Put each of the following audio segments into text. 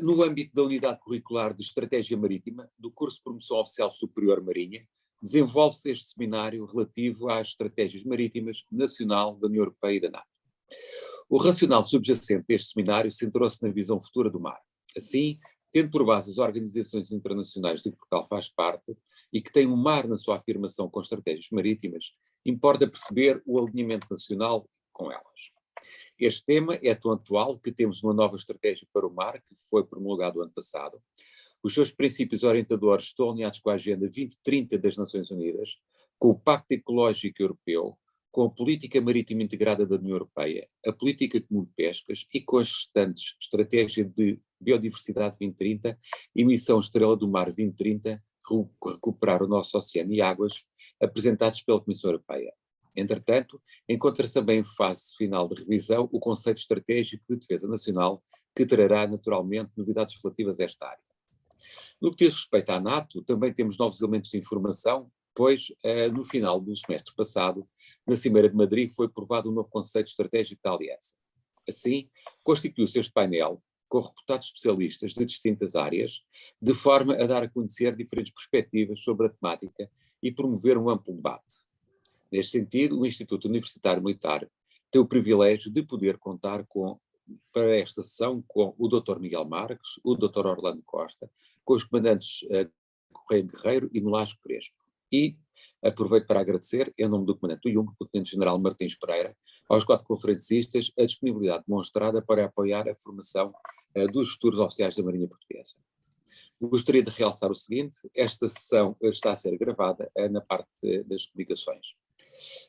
No âmbito da Unidade Curricular de Estratégia Marítima, do curso de Promoção Oficial Superior Marinha, desenvolve-se este seminário relativo às estratégias marítimas nacional da União Europeia e da NATO. O racional subjacente deste seminário centrou-se na visão futura do mar. Assim, tendo por base as organizações internacionais de que Portugal faz parte e que têm o mar na sua afirmação com estratégias marítimas, importa perceber o alinhamento nacional com elas. Este tema é tão atual que temos uma nova estratégia para o mar, que foi promulgada o ano passado. Os seus princípios orientadores estão alinhados com a Agenda 2030 das Nações Unidas, com o Pacto Ecológico Europeu, com a Política Marítima Integrada da União Europeia, a Política Comum de Pescas e com as restantes Estratégia de Biodiversidade 2030 e Missão Estrela do Mar 2030, recuperar o nosso oceano e águas, apresentados pela Comissão Europeia. Entretanto, encontra-se também em fase final de revisão o Conceito Estratégico de Defesa Nacional, que trará naturalmente novidades relativas a esta área. No que diz respeito à NATO, também temos novos elementos de informação, pois no final do semestre passado, na Cimeira de Madrid, foi aprovado um novo Conceito Estratégico da Aliança. Assim, constituiu-se este painel com reputados especialistas de distintas áreas, de forma a dar a conhecer diferentes perspectivas sobre a temática e promover um amplo debate. Neste sentido, o Instituto Universitário Militar tem o privilégio de poder contar para esta sessão com o Dr. Miguel Marques, o Dr. Orlando Costa, com os comandantes Correia Guerreiro e Nolasco Crespo. E aproveito para agradecer, em nome do comandante do IUMC, o Tenente-General Martins Pereira, aos 4 conferencistas, a disponibilidade demonstrada para apoiar a formação dos futuros oficiais da Marinha Portuguesa. Gostaria de realçar o seguinte: esta sessão está a ser gravada na parte das comunicações.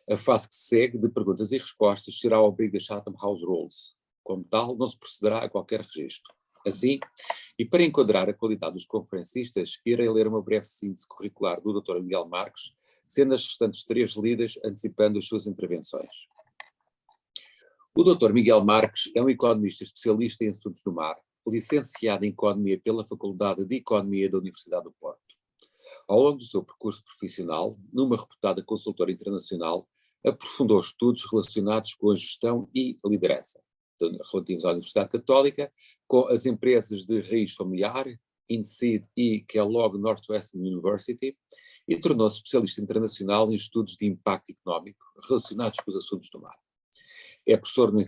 A fase que se segue de perguntas e respostas será ao abrigo da Chatham House Rules. Como tal, não se procederá a qualquer registro. Assim, e para enquadrar a qualidade dos conferencistas, irei ler uma breve síntese curricular do Dr. Miguel Marques, sendo as restantes 3 lidas, antecipando as suas intervenções. O Dr. Miguel Marques é um economista especialista em assuntos do mar, licenciado em Economia pela Faculdade de Economia da Universidade do Porto. Ao longo do seu percurso profissional, numa reputada consultora internacional, aprofundou estudos relacionados com a gestão e a liderança, relativos à Universidade Católica, com as empresas de raiz familiar, INSEAD e Kellogg Northwestern University, e tornou-se especialista internacional em estudos de impacto económico relacionados com os assuntos do mar. É professor no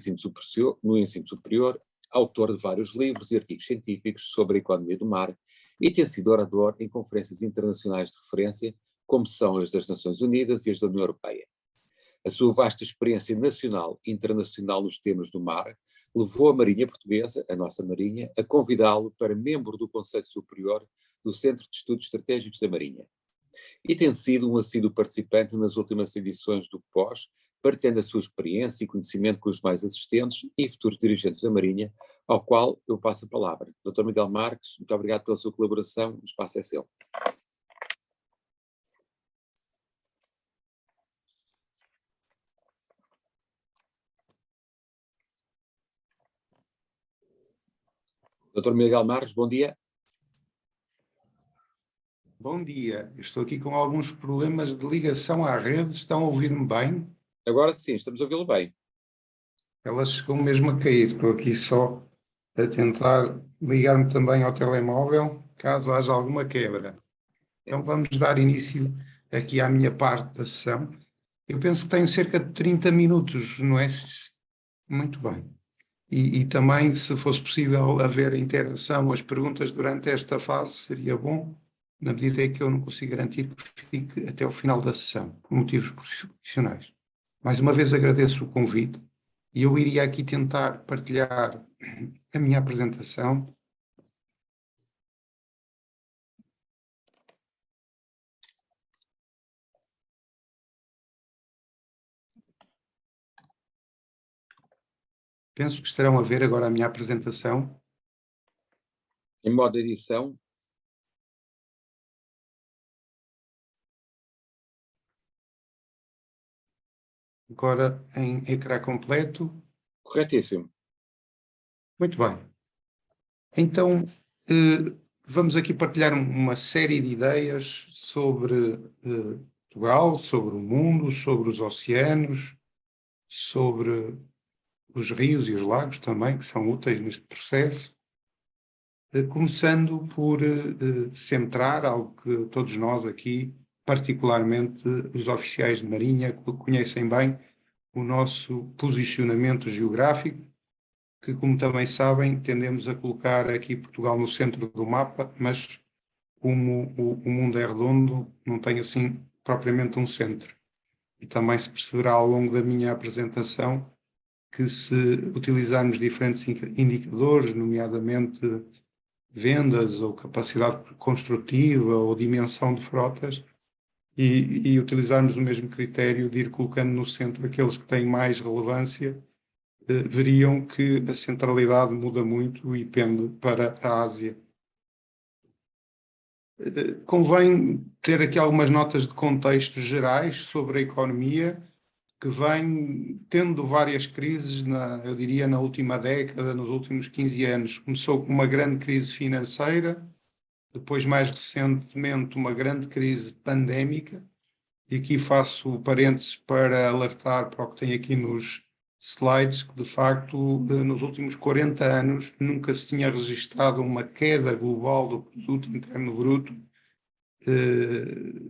ensino superior, autor de vários livros e artigos científicos sobre a economia do mar e tem sido orador em conferências internacionais de referência, como são as das Nações Unidas e as da União Europeia. A sua vasta experiência nacional e internacional nos temas do mar levou a Marinha Portuguesa, a nossa Marinha, a convidá-lo para membro do Conselho Superior do Centro de Estudos Estratégicos da Marinha. E tem sido um assíduo participante nas últimas edições do POS, partilhando a sua experiência e conhecimento com os demais assistentes e futuros dirigentes da Marinha, ao qual eu passo a palavra. Dr. Miguel Marques, muito obrigado pela sua colaboração, o espaço é seu. Dr. Miguel Marques, bom dia. Bom dia, estou aqui com alguns problemas de ligação à rede, estão a ouvir-me bem? Agora sim, estamos a ouvi-lo bem. Ela chegou mesmo a cair, estou aqui só a tentar ligar-me também ao telemóvel, caso haja alguma quebra. Então vamos dar início aqui à minha parte da sessão. Eu penso que tenho cerca de 30 minutos, não é? Muito bem. E também, se fosse possível haver interação, as perguntas durante esta fase, seria bom, na medida em que eu não consigo garantir que fique até o final da sessão, por motivos profissionais. Mais uma vez agradeço o convite e eu iria aqui tentar partilhar a minha apresentação. Penso que estarão a ver agora a minha apresentação. Em modo edição. Agora em ecrã completo. Corretíssimo. Muito bem. Então, vamos aqui partilhar uma série de ideias sobre Portugal, sobre o mundo, sobre os oceanos, sobre os rios e os lagos também, que são úteis neste processo. começando por centrar algo que todos nós aqui, particularmente os oficiais de Marinha, conhecem bem o nosso posicionamento geográfico, que, como também sabem, tendemos a colocar aqui Portugal no centro do mapa, mas como o mundo é redondo, não tem assim propriamente um centro. E também se perceberá ao longo da minha apresentação que, se utilizarmos diferentes indicadores, nomeadamente vendas ou capacidade construtiva ou dimensão de frotas, e utilizarmos o mesmo critério de ir colocando no centro aqueles que têm mais relevância, veriam que a centralidade muda muito e pende para a Ásia. Convém ter aqui algumas notas de contexto gerais sobre a economia, que vem tendo várias crises, eu diria, na última década, nos últimos 15 anos. Começou com uma grande crise financeira, depois, mais recentemente, uma grande crise pandémica, e aqui faço parênteses para alertar para o que tem aqui nos slides, que de facto, nos últimos 40 anos, nunca se tinha registado uma queda global do produto interno bruto.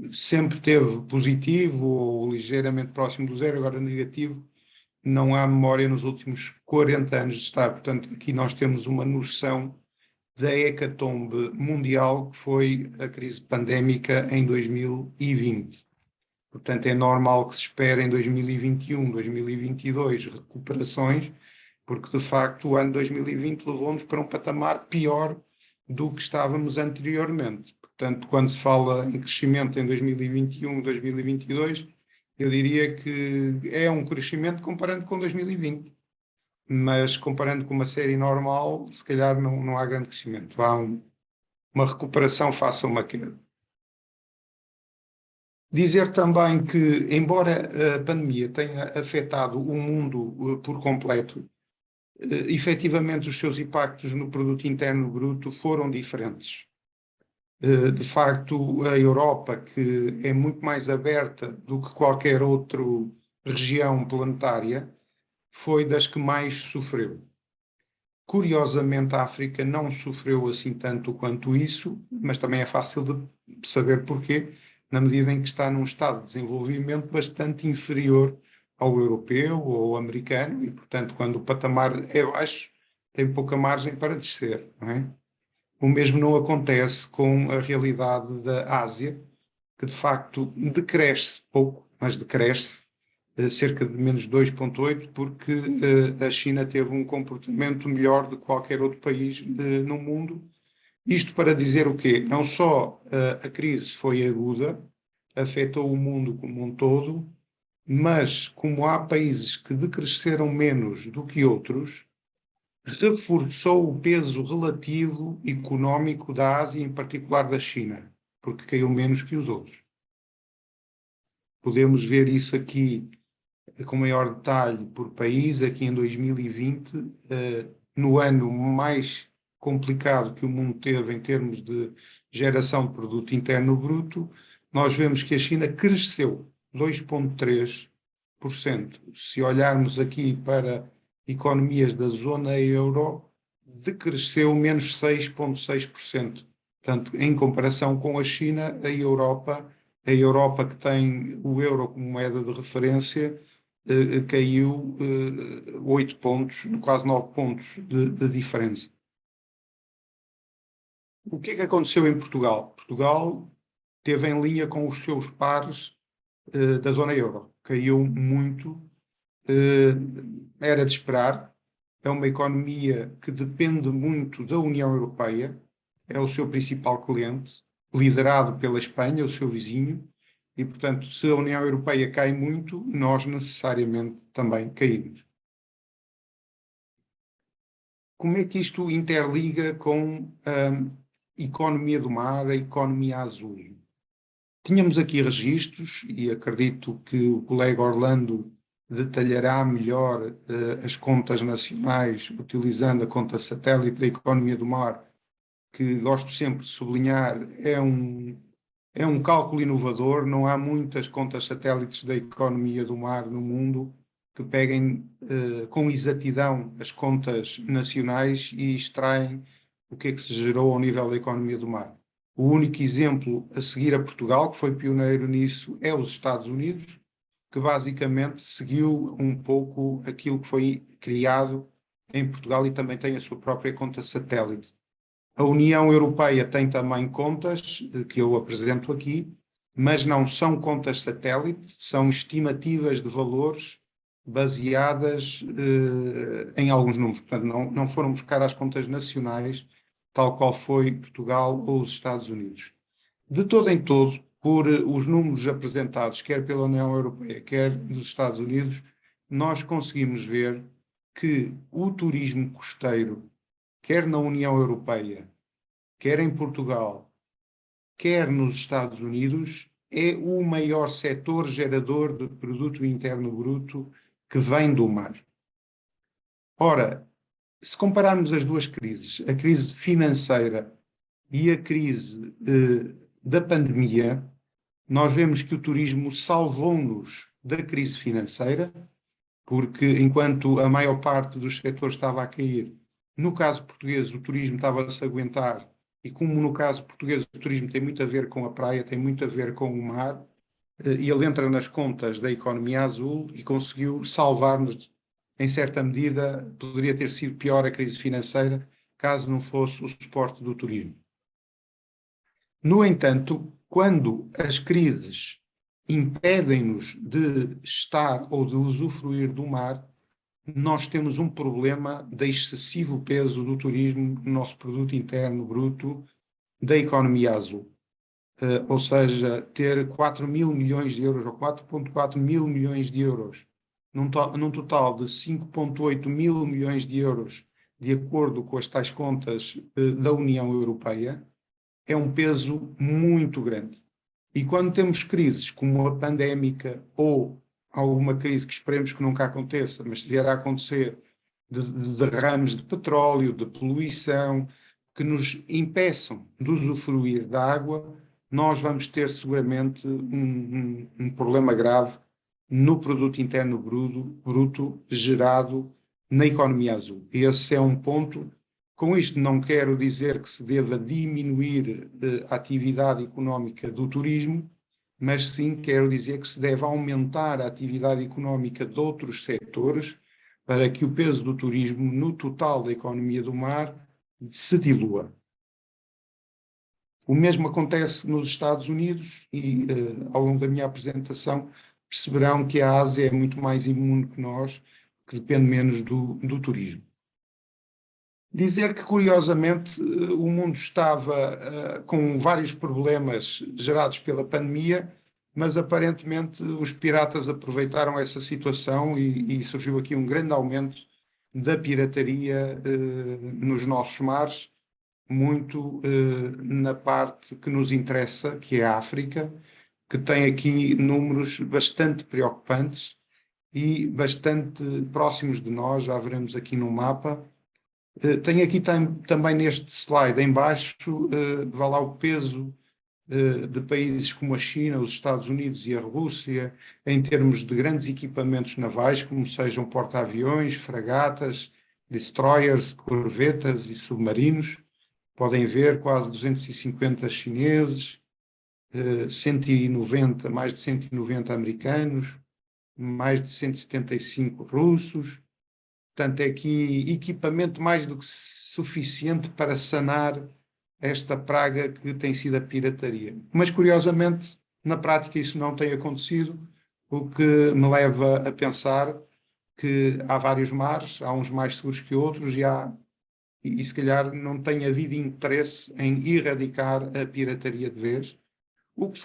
Sempre teve positivo ou ligeiramente próximo do zero, agora negativo. Não há memória nos últimos 40 anos de estar. Portanto, aqui nós temos uma noção da hecatombe mundial, que foi a crise pandémica em 2020. Portanto, é normal que se espere em 2021, 2022 recuperações, porque de facto o ano 2020 levou-nos para um patamar pior do que estávamos anteriormente. Portanto, quando se fala em crescimento em 2021, 2022, eu diria que é um crescimento comparando com 2020. Mas comparando com uma série normal, se calhar não há grande crescimento. Há uma recuperação face a uma queda. Dizer também que, embora a pandemia tenha afetado o mundo por completo, efetivamente os seus impactos no produto interno bruto foram diferentes. De facto, a Europa, que é muito mais aberta do que qualquer outra região planetária, foi das que mais sofreu. Curiosamente, a África não sofreu assim tanto quanto isso, mas também é fácil de saber porquê, na medida em que está num estado de desenvolvimento bastante inferior ao europeu ou ao americano, e, portanto, quando o patamar é baixo, tem pouca margem para descer, não é? O mesmo não acontece com a realidade da Ásia, que de facto decresce pouco, mas decresce cerca de menos 2,8, porque a China teve um comportamento melhor do que qualquer outro país no mundo. Isto para dizer o quê? Não só a crise foi aguda, afetou o mundo como um todo, mas como há países que decresceram menos do que outros, reforçou o peso relativo económico da Ásia, em particular da China, porque caiu menos que os outros. Podemos ver isso aqui com maior detalhe por país, aqui em 2020, no ano mais complicado que o mundo teve em termos de geração de produto interno bruto, nós vemos que a China cresceu 2,3%. Se olharmos aqui para economias da zona euro, decresceu menos 6,6%. Portanto, em comparação com a China, a Europa que tem o euro como moeda de referência, caiu 8 pontos, quase 9 pontos de diferença. O que é que aconteceu em Portugal? Portugal esteve em linha com os seus pares da zona euro. Caiu muito, era de esperar. É uma economia que depende muito da União Europeia, é o seu principal cliente, liderado pela Espanha, o seu vizinho, e, portanto, se a União Europeia cai muito, nós necessariamente também caímos. Como é que isto interliga com a economia do mar, a economia azul? Tínhamos aqui registros, e acredito que o colega Orlando detalhará melhor as contas nacionais, utilizando a conta satélite da economia do mar, que gosto sempre de sublinhar, é um cálculo inovador. Não há muitas contas satélites da economia do mar no mundo que peguem com exatidão as contas nacionais e extraem o que é que se gerou ao nível da economia do mar. O único exemplo a seguir a Portugal, que foi pioneiro nisso, é os Estados Unidos, que basicamente seguiu um pouco aquilo que foi criado em Portugal e também tem a sua própria conta satélite. A União Europeia tem também contas, que eu apresento aqui, mas não são contas satélite, são estimativas de valores baseadas em alguns números. Portanto, não foram buscar as contas nacionais, tal qual foi Portugal ou os Estados Unidos. De todo em todo, por os números apresentados, quer pela União Europeia, quer dos Estados Unidos, nós conseguimos ver que o turismo costeiro, quer na União Europeia, quer em Portugal, quer nos Estados Unidos, é o maior setor gerador de produto interno bruto que vem do mar. Ora, se compararmos as duas crises, a crise financeira e a crise da pandemia, nós vemos que o turismo salvou-nos da crise financeira, porque enquanto a maior parte dos setores estava a cair, no caso português o turismo estava-se a aguentar, e como no caso português o turismo tem muito a ver com a praia, tem muito a ver com o mar, e ele entra nas contas da economia azul e conseguiu salvar-nos em certa medida. Poderia ter sido pior a crise financeira caso não fosse o suporte do turismo. No entanto, quando as crises impedem-nos de estar ou de usufruir do mar, nós temos um problema de excessivo peso do turismo no nosso produto interno bruto da economia azul. Ou seja, ter 4 mil milhões de euros ou 4,4 mil milhões de euros num total de 5,8 mil milhões de euros, de acordo com as tais contas da União Europeia, é um peso muito grande. E quando temos crises como a pandémica ou alguma crise que esperemos que nunca aconteça, mas se vier a acontecer, de derrames de petróleo, de poluição, que nos impeçam de usufruir da água, nós vamos ter seguramente um problema grave no produto interno bruto gerado na economia azul. Esse é um ponto. Com isto não quero dizer que se deva diminuir a atividade económica do turismo, mas sim quero dizer que se deve aumentar a atividade económica de outros setores para que o peso do turismo no total da economia do mar se dilua. O mesmo acontece nos Estados Unidos e, ao longo da minha apresentação, perceberão que a Ásia é muito mais imune que nós, que depende menos do turismo. Dizer que, curiosamente, o mundo estava com vários problemas gerados pela pandemia, mas aparentemente os piratas aproveitaram essa situação e surgiu aqui um grande aumento da pirataria nos nossos mares, muito na parte que nos interessa, que é a África, que tem aqui números bastante preocupantes e bastante próximos de nós, já veremos aqui no mapa. Tenho aqui também neste slide em baixo, vá lá o peso de países como a China, os Estados Unidos e a Rússia, em termos de grandes equipamentos navais, como sejam porta-aviões, fragatas, destroyers, corvetas e submarinos. Podem ver quase 250 chineses, 190, mais de 190 americanos, mais de 175 russos. Portanto, é aqui equipamento mais do que suficiente para sanar esta praga que tem sido a pirataria. Mas, curiosamente, na prática isso não tem acontecido, o que me leva a pensar que há vários mares, há uns mais seguros que outros e se calhar não tem havido interesse em erradicar a pirataria de vez, o que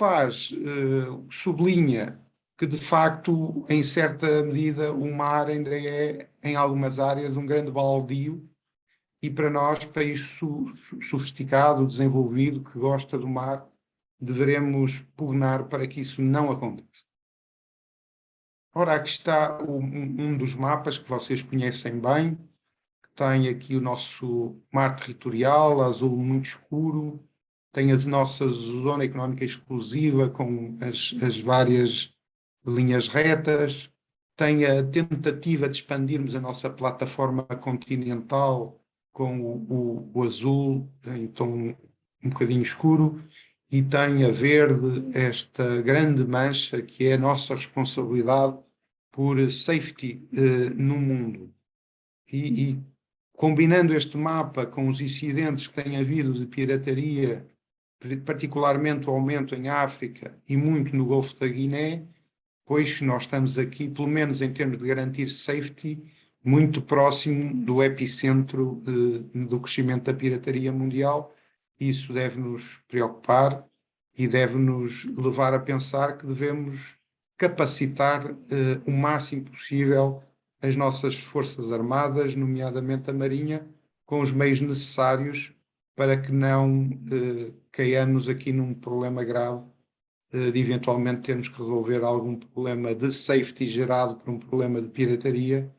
sublinha que, de facto, em certa medida, o mar ainda é, em algumas áreas, um grande baldio, e para nós, país sofisticado, desenvolvido, que gosta do mar, deveremos pugnar para que isso não aconteça. Ora, aqui está um dos mapas que vocês conhecem bem, que tem aqui o nosso mar territorial, azul muito escuro, tem a nossa zona económica exclusiva com as várias linhas retas, tem a tentativa de expandirmos a nossa plataforma continental com o azul em tom um bocadinho escuro, e tem a verde esta grande mancha que é a nossa responsabilidade por safety no mundo. E combinando este mapa com os incidentes que tem havido de pirataria, particularmente o aumento em África e muito no Golfo da Guiné, pois nós estamos aqui, pelo menos em termos de garantir safety, muito próximo do epicentro do crescimento da pirataria mundial. Isso deve-nos preocupar e deve-nos levar a pensar que devemos capacitar o máximo possível as nossas forças armadas, nomeadamente a Marinha, com os meios necessários para que não caiamos aqui num problema grave de eventualmente termos que resolver algum problema de safety gerado por um problema de pirataria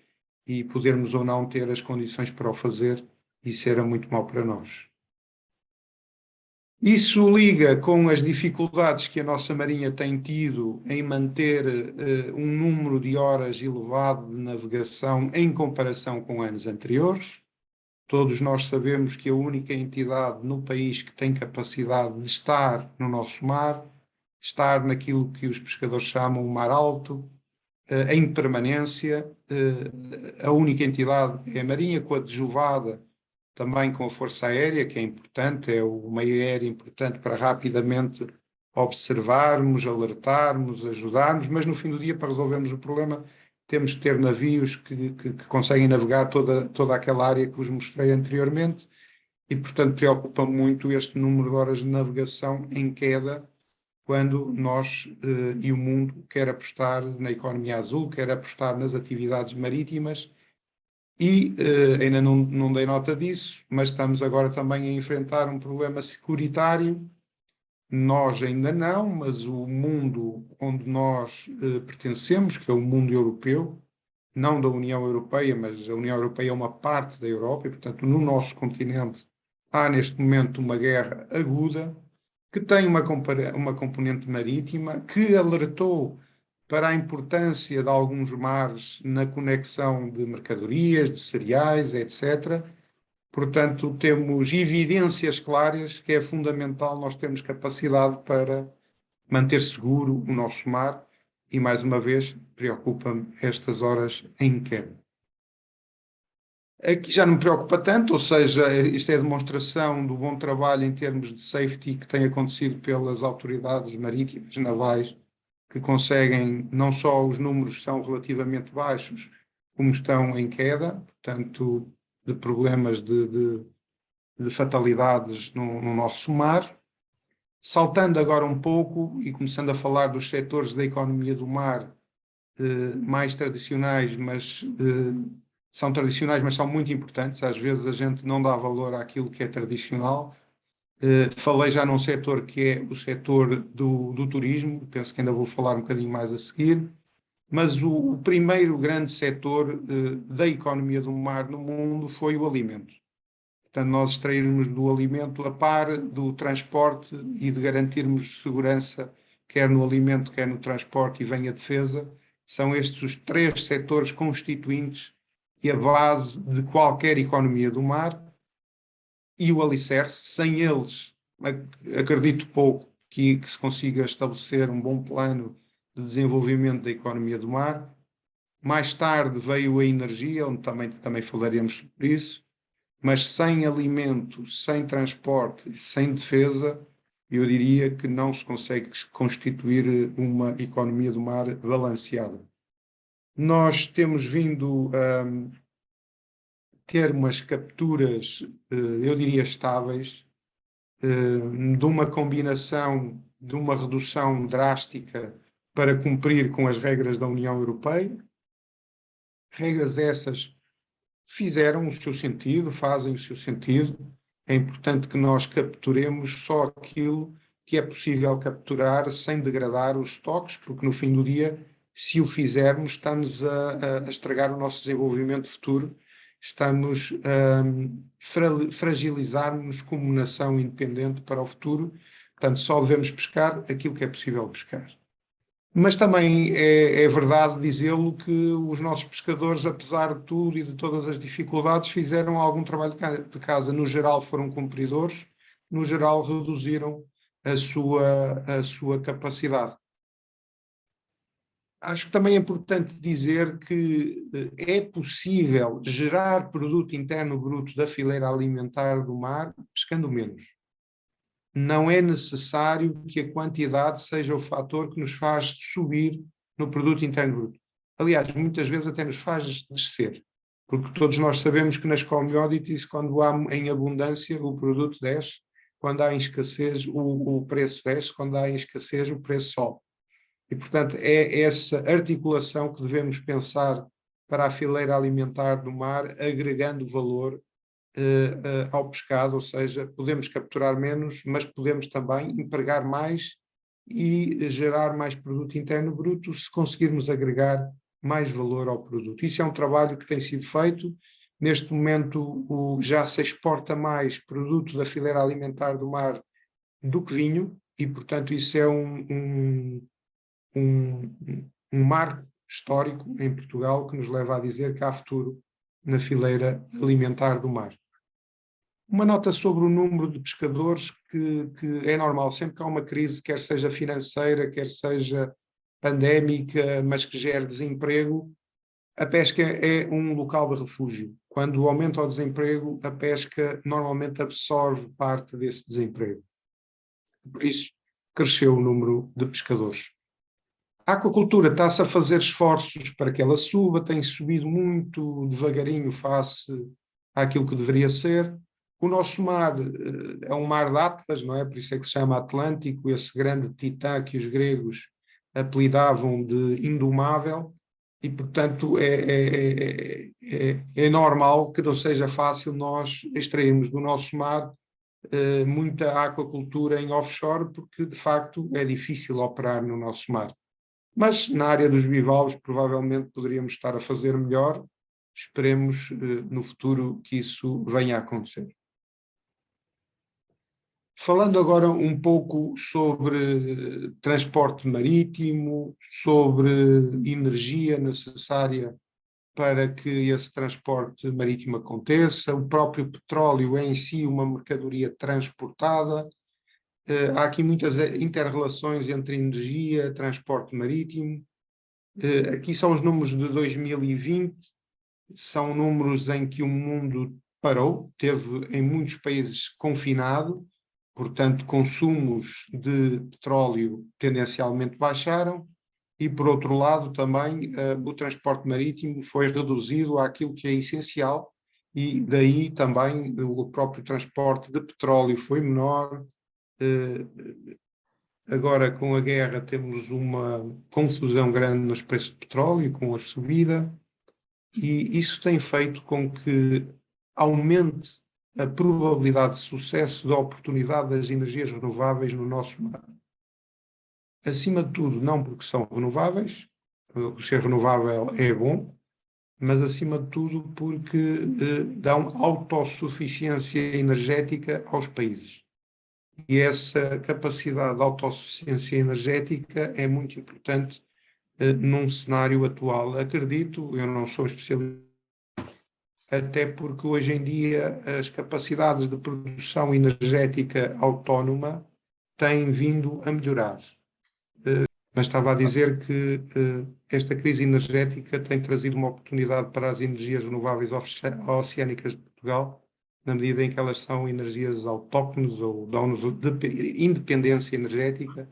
e podermos ou não ter as condições para o fazer. Isso era muito mau para nós. Isso liga com as dificuldades que a nossa Marinha tem tido em manter um número de horas elevado de navegação em comparação com anos anteriores. Todos nós sabemos que a única entidade no país que tem capacidade de estar no nosso mar, estar naquilo que os pescadores chamam o mar alto, em permanência, a única entidade é a Marinha, coadjuvada também com a Força Aérea, que é importante, é o meio aéreo importante para rapidamente observarmos, alertarmos, ajudarmos, mas no fim do dia, para resolvermos o problema, temos que ter navios que conseguem navegar toda aquela área que vos mostrei anteriormente, e portanto preocupa muito este número de horas de navegação em queda, quando nós e o mundo quer apostar na economia azul, quer apostar nas atividades marítimas. E ainda não dei nota disso, mas estamos agora também a enfrentar um problema securitário. Nós ainda não, mas o mundo onde nós pertencemos, que é o mundo europeu, não da União Europeia, mas a União Europeia é uma parte da Europa, e portanto no nosso continente há neste momento uma guerra aguda, que tem uma componente marítima, que alertou para a importância de alguns mares na conexão de mercadorias, de cereais, etc. Portanto, temos evidências claras que é fundamental nós termos capacidade para manter seguro o nosso mar, e, mais uma vez, preocupa-me estas horas em queda. Aqui já não me preocupa tanto, ou seja, isto é demonstração do bom trabalho em termos de safety que tem acontecido pelas autoridades marítimas, navais, que conseguem, não só os números são relativamente baixos, como estão em queda, portanto, de problemas de fatalidades no nosso mar. Saltando agora um pouco e começando a falar dos setores da economia do mar mais tradicionais, mas são tradicionais, mas são muito importantes. Às vezes a gente não dá valor àquilo que é tradicional. Falei já num setor que é o setor do turismo, penso que ainda vou falar um bocadinho mais a seguir, mas o primeiro grande setor da economia do mar no mundo foi o alimento. Portanto, nós extrairmos do alimento a par do transporte e de garantirmos segurança, quer no alimento, quer no transporte, e vem a defesa, são estes os três setores constituintes e a base de qualquer economia do mar. E o alicerce, sem eles, acredito pouco que se consiga estabelecer um bom plano de desenvolvimento da economia do mar. Mais tarde veio a energia, onde também falaremos sobre isso, mas sem alimento, sem transporte, sem defesa, eu diria que não se consegue constituir uma economia do mar balanceada. Nós temos vindo a ter umas capturas, eu diria, estáveis, de uma combinação de uma redução drástica para cumprir com as regras da União Europeia. Regras essas fizeram o seu sentido, fazem o seu sentido. É importante que nós capturemos só aquilo que é possível capturar sem degradar os estoques, porque no fim do dia, se o fizermos, estamos a estragar o nosso desenvolvimento futuro, estamos a fragilizar-nos como nação independente para o futuro. Portanto, só devemos pescar aquilo que é possível pescar. Mas também é verdade dizê-lo que os nossos pescadores, apesar de tudo e de todas as dificuldades, fizeram algum trabalho de casa. No geral, foram cumpridores, no geral, reduziram a sua capacidade. Acho que também é importante dizer que é possível gerar produto interno bruto da fileira alimentar do mar pescando menos. Não é necessário que a quantidade seja o fator que nos faz subir no produto interno bruto. Aliás, muitas vezes até nos faz descer, porque todos nós sabemos que nas commodities, quando há em abundância, o produto desce, quando há em escassez, o preço desce, quando há em escassez, o preço sobe. E, portanto, é essa articulação que devemos pensar para a fileira alimentar do mar, agregando valor ao pescado, ou seja, podemos capturar menos, mas podemos também empregar mais e gerar mais produto interno bruto se conseguirmos agregar mais valor ao produto. Isso é um trabalho que tem sido feito. Neste momento já se exporta mais produto da fileira alimentar do mar do que vinho e, portanto, isso é um marco histórico em Portugal que nos leva a dizer que há futuro na fileira alimentar do mar. Uma nota sobre o número de pescadores que é normal, sempre que há uma crise, quer seja financeira, quer seja pandémica, mas que gere desemprego, a pesca é um local de refúgio. Quando aumenta o desemprego, a pesca normalmente absorve parte desse desemprego. Por isso, cresceu o número de pescadores. A aquacultura está-se a fazer esforços para que ela suba, tem subido muito devagarinho face àquilo que deveria ser. O nosso mar é um mar de Atlas, não é? Por isso é que se chama Atlântico, esse grande titã que os gregos apelidavam de indomável, e portanto é normal que não seja fácil nós extrairmos do nosso mar muita aquacultura em offshore, porque de facto é difícil operar no nosso mar. Mas na área dos bivalves provavelmente poderíamos estar a fazer melhor. Esperemos no futuro que isso venha a acontecer. Falando agora um pouco sobre transporte marítimo, sobre energia necessária para que esse transporte marítimo aconteça, o próprio petróleo é em si uma mercadoria transportada. Há aqui muitas inter-relações entre energia e transporte marítimo. Aqui são os números de 2020, são números em que o mundo parou, teve em muitos países confinado, portanto, consumos de petróleo tendencialmente baixaram, e, por outro lado, também o transporte marítimo foi reduzido àquilo que é essencial, e daí também o próprio transporte de petróleo foi menor. Agora, com a guerra, temos uma confusão grande nos preços de petróleo, com a subida, e isso tem feito com que aumente a probabilidade de sucesso da oportunidade das energias renováveis no nosso mar. Acima de tudo, não porque são renováveis, o ser renovável é bom, mas acima de tudo porque dão autossuficiência energética aos países. E essa capacidade de autossuficiência energética é muito importante num cenário atual. Acredito, eu não sou especialista, até porque hoje em dia as capacidades de produção energética autónoma têm vindo a melhorar. Mas estava a dizer que esta crise energética tem trazido uma oportunidade para as energias renováveis oceânicas de Portugal, na medida em que elas são energias autóctones ou dão-nos independência energética,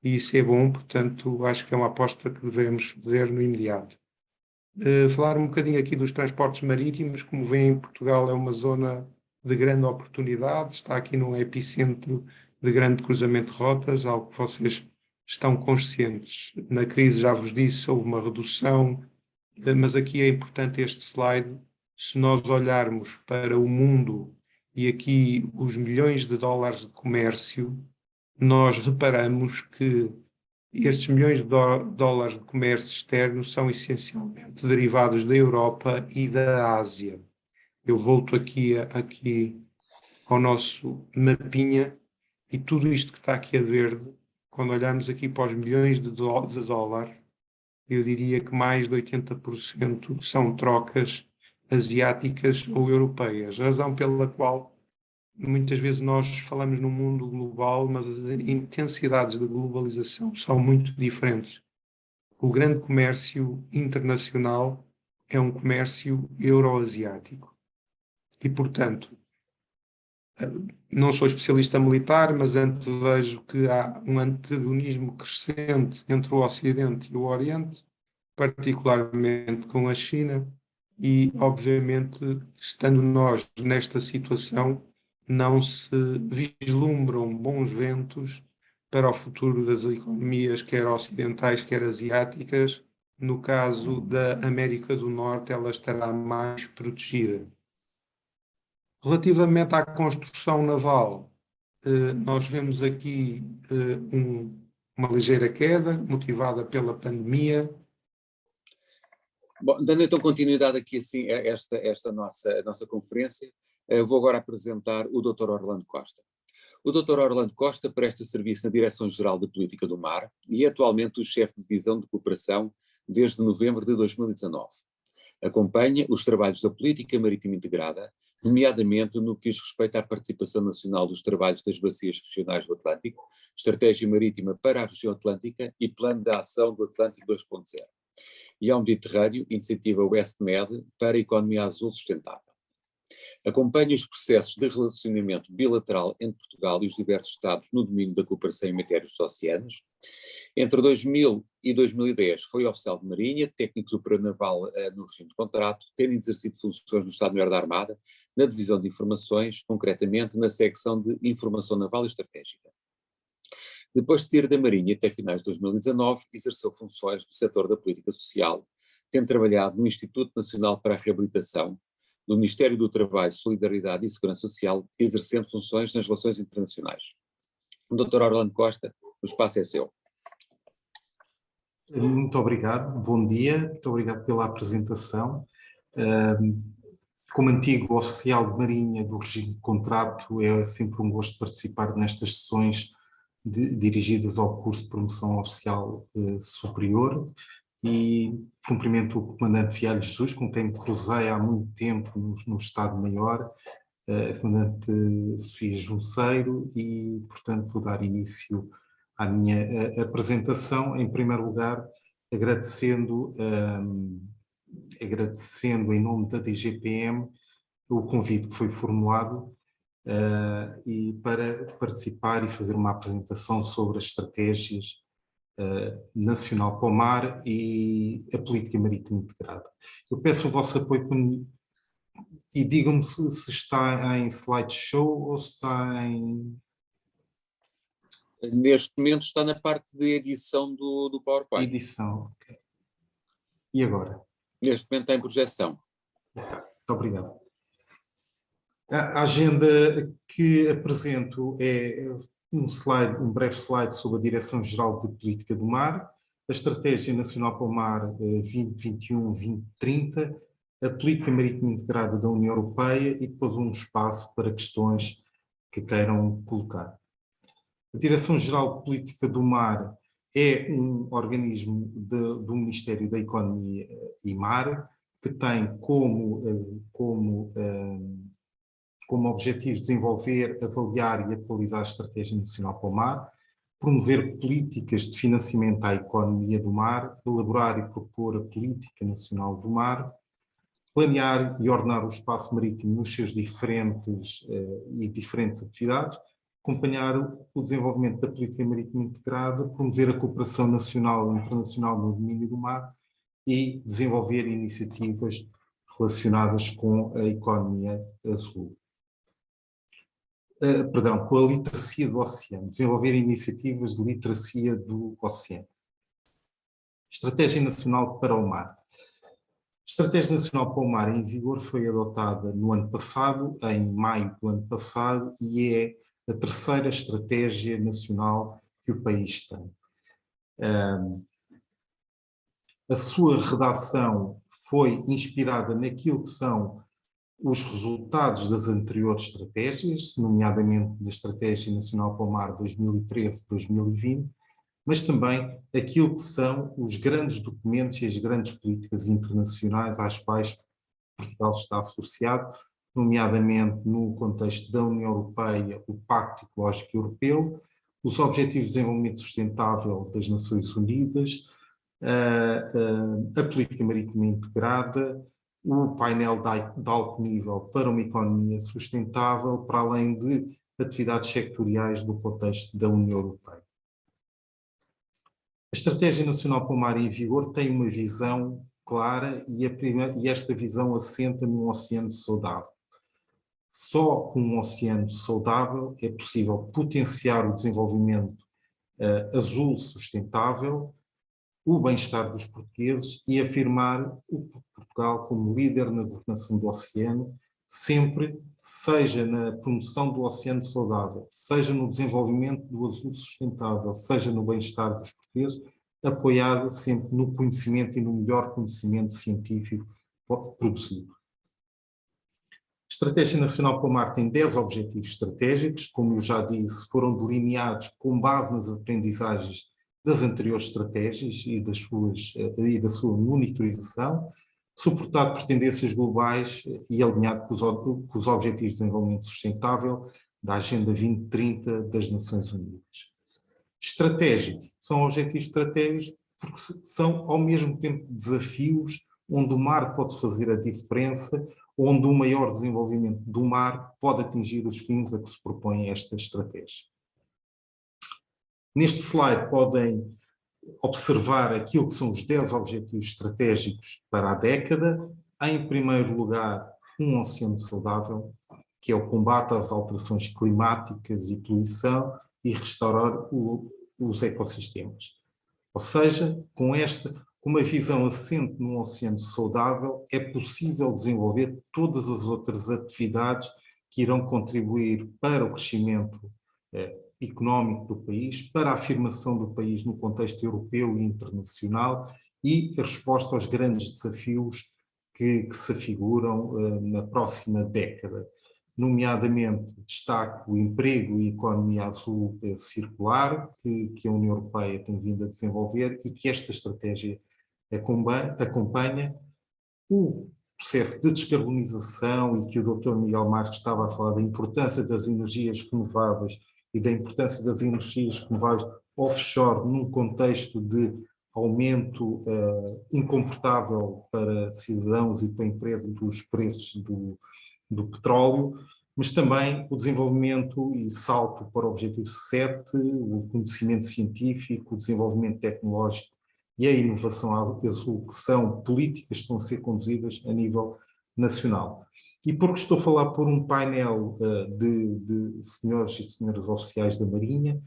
e isso é bom, portanto, acho que é uma aposta que devemos fazer no imediato. Falar um bocadinho aqui dos transportes marítimos, como veem, Portugal é uma zona de grande oportunidade, está aqui num epicentro de grande cruzamento de rotas, algo que vocês estão conscientes. Na crise, já vos disse, houve uma redução, mas aqui é importante este slide. Se nós olharmos para o mundo e aqui os milhões de dólares de comércio, nós reparamos que estes milhões de dólares de comércio externo são essencialmente derivados da Europa e da Ásia. Eu volto aqui ao nosso mapinha, e tudo isto que está aqui a verde quando olhamos aqui para os milhões de dólares, eu diria que mais de 80% são trocas asiáticas ou europeias, razão pela qual muitas vezes nós falamos no mundo global, mas as intensidades da globalização são muito diferentes. O grande comércio internacional é um comércio euroasiático. E, portanto, não sou especialista militar, mas antevejo que há um antagonismo crescente entre o Ocidente e o Oriente, particularmente com a China, e, obviamente, estando nós nesta situação, não se vislumbram bons ventos para o futuro das economias, quer ocidentais, quer asiáticas. No caso da América do Norte, ela estará mais protegida. Relativamente à construção naval, nós vemos aqui uma ligeira queda, motivada pela pandemia. Bom, dando então continuidade aqui assim, a esta nossa conferência, vou agora apresentar o Dr. Orlando Costa. O Dr. Orlando Costa presta serviço na Direção-Geral de Política do Mar e é atualmente o chefe de divisão de cooperação desde novembro de 2019. Acompanha os trabalhos da Política Marítima Integrada, nomeadamente no que diz respeito à participação nacional dos trabalhos das bacias regionais do Atlântico, Estratégia Marítima para a Região Atlântica e Plano de Ação do Atlântico 2.0. E ao Mediterrâneo, iniciativa WestMed para a Economia Azul Sustentável. Acompanha os processos de relacionamento bilateral entre Portugal e os diversos Estados no domínio da cooperação em matérias dos oceanos. Entre 2000 e 2010 foi oficial de Marinha, técnico superior naval no regime de contrato, tendo exercido funções no Estado-Maior da Armada, na Divisão de Informações, concretamente na secção de Informação Naval e Estratégica. Depois de sair da Marinha até finais de 2019, exerceu funções no setor da política social, tendo trabalhado no Instituto Nacional para a Reabilitação, do Ministério do Trabalho, Solidariedade e Segurança Social, exercendo funções nas relações internacionais. O Dr. Orlando Costa, o espaço é seu. Muito obrigado, bom dia, muito obrigado pela apresentação. Como antigo oficial de Marinha do regime de contrato, é sempre um gosto participar nestas sessões dirigidas ao curso de promoção oficial superior, e cumprimento o comandante Fialho Jesus, com quem me cruzei há muito tempo no Estado-Maior, comandante Sofia Junceiro, e portanto vou dar início à minha apresentação. Em primeiro lugar, agradecendo em nome da DGPM o convite que foi formulado e para participar e fazer uma apresentação sobre as estratégias nacional para o mar e a política marítima integrada. Eu peço o vosso apoio e digam-me se está em slideshow ou se está em... Neste momento está na parte de edição do PowerPoint. Edição, ok. E agora? Neste momento está em projeção. Tá, muito obrigado. A agenda que apresento é um breve slide sobre a Direção-Geral de Política do Mar, a Estratégia Nacional para o Mar 2021-2030, a Política Marítima Integrada da União Europeia e depois um espaço para questões que queiram colocar. A Direção-Geral de Política do Mar é um organismo do Ministério da Economia e Mar, que tem como objetivo desenvolver, avaliar e atualizar a Estratégia Nacional para o Mar, promover políticas de financiamento à economia do mar, elaborar e propor a Política Nacional do Mar, planear e ordenar o espaço marítimo nos seus diferentes atividades, acompanhar o desenvolvimento da política marítima integrada, promover a cooperação nacional e internacional no domínio do mar e desenvolver iniciativas relacionadas com a economia azul. Com a literacia do oceano, desenvolver iniciativas de literacia do oceano. Estratégia Nacional para o Mar. A Estratégia Nacional para o Mar em vigor foi adotada no ano passado, em maio do ano passado, e é a terceira estratégia nacional que o país tem. A sua redação foi inspirada naquilo que são os resultados das anteriores estratégias, nomeadamente da Estratégia Nacional para o Mar 2013-2020, mas também aquilo que são os grandes documentos e as grandes políticas internacionais às quais Portugal está associado, nomeadamente no contexto da União Europeia, o Pacto Ecológico Europeu, os Objetivos de Desenvolvimento Sustentável das Nações Unidas, a Política Marítima Integrada, o painel de alto nível para uma economia sustentável, para além de atividades sectoriais do contexto da União Europeia. A Estratégia Nacional para o Mar em Vigor tem uma visão clara e esta visão assenta num oceano saudável. Só com um oceano saudável é possível potenciar o desenvolvimento azul sustentável, o bem-estar dos portugueses e afirmar o Portugal como líder na governação do oceano, sempre, seja na promoção do oceano saudável, seja no desenvolvimento do azul sustentável, seja no bem-estar dos portugueses, apoiado sempre no conhecimento e no melhor conhecimento científico produzido. A Estratégia Nacional para o Mar tem 10 objetivos estratégicos, como eu já disse, foram delineados com base nas aprendizagens das anteriores estratégias e da sua monitorização, suportado por tendências globais e alinhado com os Objetivos de Desenvolvimento Sustentável da Agenda 2030 das Nações Unidas. Estratégicos, são objetivos estratégicos porque são ao mesmo tempo desafios onde o mar pode fazer a diferença, onde o maior desenvolvimento do mar pode atingir os fins a que se propõe esta estratégia. Neste slide podem observar aquilo que são os 10 objetivos estratégicos para a década. Em primeiro lugar, um oceano saudável, que é o combate às alterações climáticas e poluição e restaurar os ecossistemas. Ou seja, com uma visão assente num oceano saudável, é possível desenvolver todas as outras atividades que irão contribuir para o crescimento económico do país, para a afirmação do país no contexto europeu e internacional e a resposta aos grandes desafios que se afiguram na próxima década. Nomeadamente, destaco o emprego e a economia azul circular, que a União Europeia tem vindo a desenvolver e que esta estratégia acompanha o processo de descarbonização e que o Dr. Miguel Marques estava a falar da importância das energias renováveis e da importância das energias renováveis offshore num contexto de aumento incomportável para cidadãos e para empresas dos preços do petróleo, mas também o desenvolvimento e salto para o objetivo 7, o conhecimento científico, o desenvolvimento tecnológico e a inovação azul, que são políticas que estão a ser conduzidas a nível nacional. E porque estou a falar por um painel de senhores e senhoras oficiais da Marinha,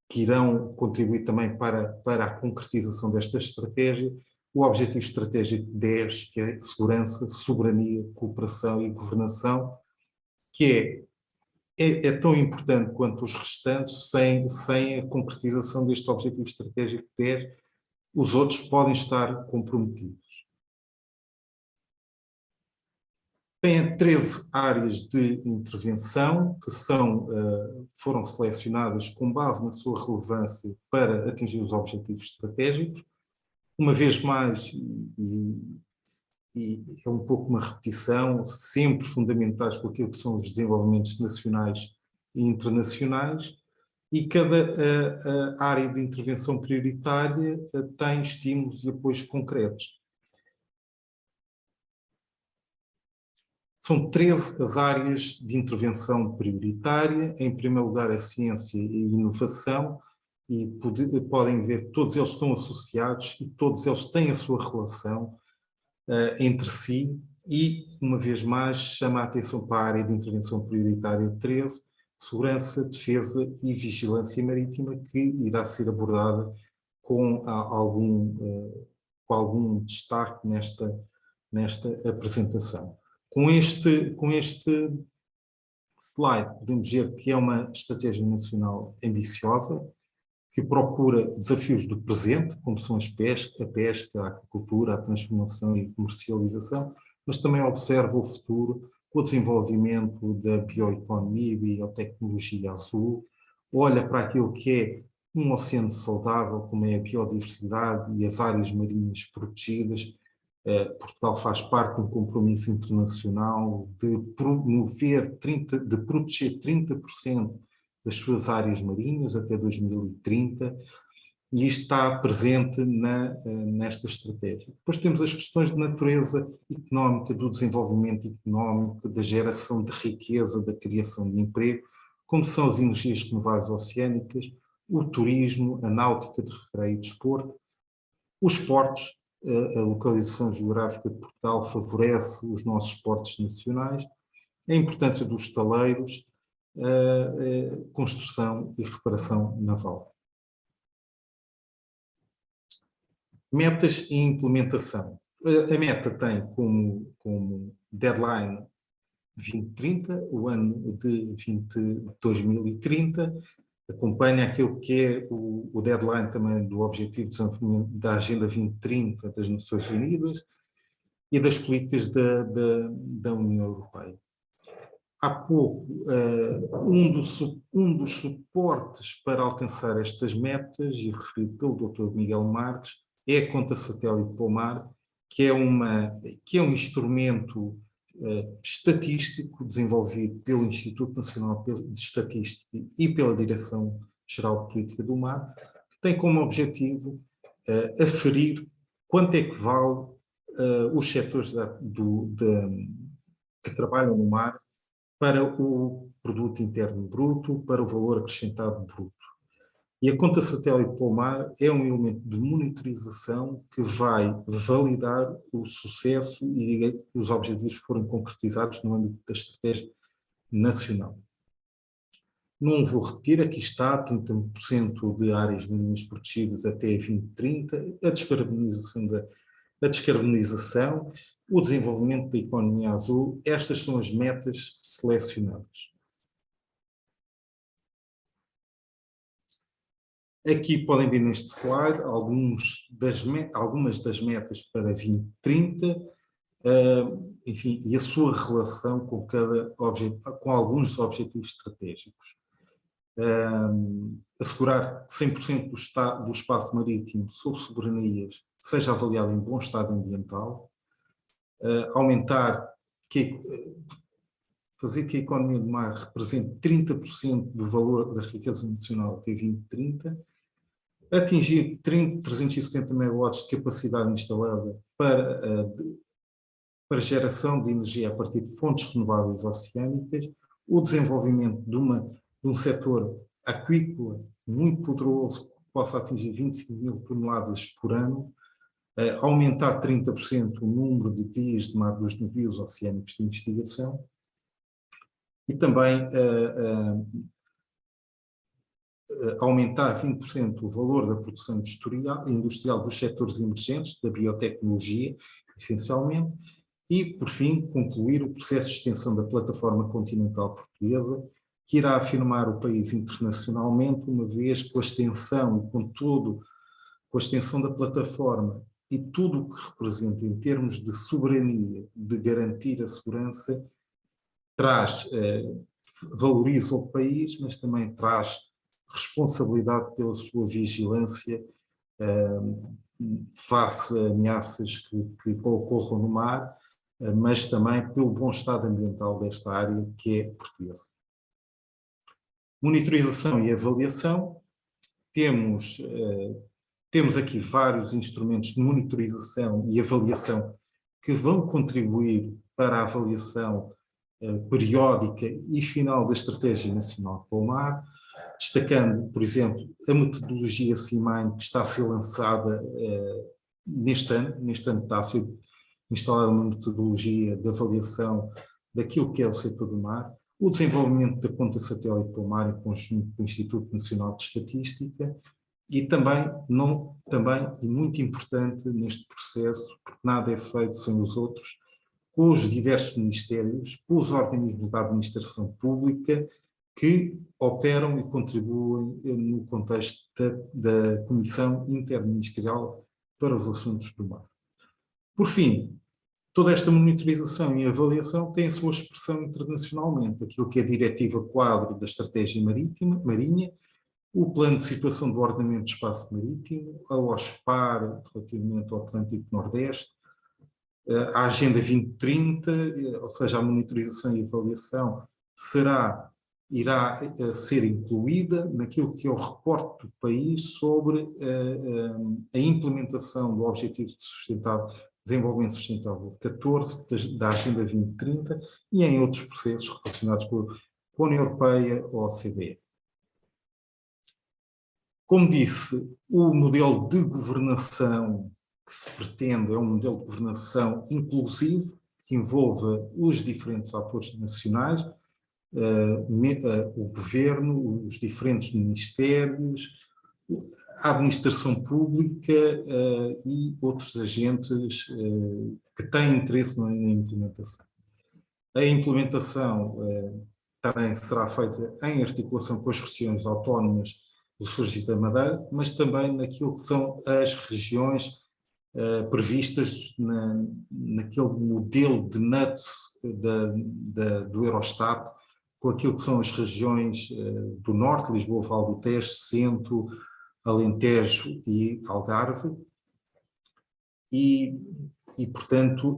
que irão contribuir também para a concretização desta estratégia, o objetivo estratégico 10, que é segurança, soberania, cooperação e governação, que é tão importante quanto os restantes. Sem a concretização deste objetivo estratégico 10, os outros podem estar comprometidos. Tem 13 áreas de intervenção que foram selecionadas com base na sua relevância para atingir os objetivos estratégicos. Uma vez mais, e é um pouco uma repetição, sempre fundamentais com aquilo que são os desenvolvimentos nacionais e internacionais, e cada área de intervenção prioritária tem estímulos e apoios concretos. São 13 as áreas de intervenção prioritária. Em primeiro lugar, a ciência e inovação, e podem ver que todos eles estão associados e todos eles têm a sua relação entre si, e, uma vez mais, chama a atenção para a área de intervenção prioritária 13, segurança, defesa e vigilância marítima, que irá ser abordada com algum destaque nesta apresentação. Com este slide, podemos ver que é uma estratégia nacional ambiciosa, que procura desafios do presente, como são a pesca, a aquacultura, a transformação e a comercialização, mas também observa o futuro com o desenvolvimento da bioeconomia e biotecnologia azul, olha para aquilo que é um oceano saudável, como é a biodiversidade e as áreas marinhas protegidas. Portugal faz parte de um compromisso internacional de proteger 30% das suas áreas marinhas até 2030, e isto está presente nesta estratégia. Depois temos as questões de natureza económica, do desenvolvimento económico, da geração de riqueza, da criação de emprego, como são as energias renováveis oceânicas, o turismo, a náutica de recreio e desporto, os portos. A localização geográfica de Portugal favorece os nossos portos nacionais, a importância dos estaleiros, a construção e reparação naval. Metas e implementação. A meta tem como deadline 2030, o ano de 2030, acompanha aquilo que é o deadline também do Objetivo de Desenvolvimento da Agenda 2030 das Nações Unidas e das políticas da União Europeia. Há pouco, um dos suportes para alcançar estas metas, e referido pelo Dr. Miguel Marques, é a conta satélite Pomar, que é um instrumento estatístico desenvolvido pelo Instituto Nacional de Estatística e pela Direção-Geral de Política do Mar, que tem como objetivo aferir quanto é que vale os setores que trabalham no mar para o produto interno bruto, para o valor acrescentado bruto. E a conta satélite Pomar é um elemento de monitorização que vai validar o sucesso e os objetivos que foram concretizados no âmbito da estratégia nacional. Não vou repetir, aqui está 30% de áreas marinhas protegidas até 2030, a descarbonização, o desenvolvimento da economia azul. Estas são as metas selecionadas. Aqui podem ver neste slide algumas das metas para 2030, enfim, e a sua relação com alguns dos objetivos estratégicos. Assegurar 100% do espaço marítimo sob soberanias seja avaliado em bom estado ambiental, fazer que a economia do mar represente 30% do valor da riqueza nacional até 2030, atingir 370 megawatts de capacidade instalada para geração de energia a partir de fontes renováveis oceânicas, o desenvolvimento de um setor aquícola muito poderoso que possa atingir 25 mil toneladas por ano, aumentar 30% o número de dias de mar dos navios oceânicos de investigação e também aumentar 20% o valor da produção industrial dos setores emergentes, da biotecnologia, essencialmente, e, por fim, concluir o processo de extensão da plataforma continental portuguesa, que irá afirmar o país internacionalmente, uma vez com a extensão da plataforma e tudo o que representa em termos de soberania, de garantir a segurança, valoriza o país, mas também traz responsabilidade pela sua vigilância face a ameaças que ocorram no mar, mas também pelo bom estado ambiental desta área que é portuguesa. Monitorização e avaliação. Temos aqui vários instrumentos de monitorização e avaliação que vão contribuir para a avaliação periódica e final da Estratégia Nacional para o Mar, destacando, por exemplo, a metodologia CIMAIN, que está a ser lançada neste ano está a ser instalada uma metodologia de avaliação daquilo que é o setor do mar, o desenvolvimento da conta satélite para o mar em conjunto com o Instituto Nacional de Estatística e também e muito importante neste processo, porque nada é feito sem os outros, com os diversos ministérios, com os organismos da administração pública que operam e contribuem no contexto da Comissão Interministerial para os Assuntos do Mar. Por fim, toda esta monitorização e avaliação tem a sua expressão internacionalmente, aquilo que é a Diretiva Quadro da Estratégia Marinha, o plano de situação do ordenamento do espaço marítimo, a OSPAR relativamente ao Atlântico Nordeste, a Agenda 2030, ou seja, a monitorização e avaliação irá ser incluída naquilo que é o reporte do país sobre a implementação do Objetivo de Desenvolvimento Sustentável 14 da Agenda 2030 e em outros processos relacionados com a União Europeia ou a OCDE. Como disse, o modelo de governação que se pretende é um modelo de governação inclusivo, que envolva os diferentes atores nacionais, o governo, os diferentes ministérios, a administração pública e outros agentes que têm interesse na implementação. A implementação também será feita em articulação com as regiões autónomas do Açores e da Madeira, mas também naquilo que são as regiões previstas naquele modelo de NUTS do Eurostat, com aquilo que são as regiões do Norte, Lisboa, Vale do Tejo, Centro, Alentejo e Algarve. E portanto,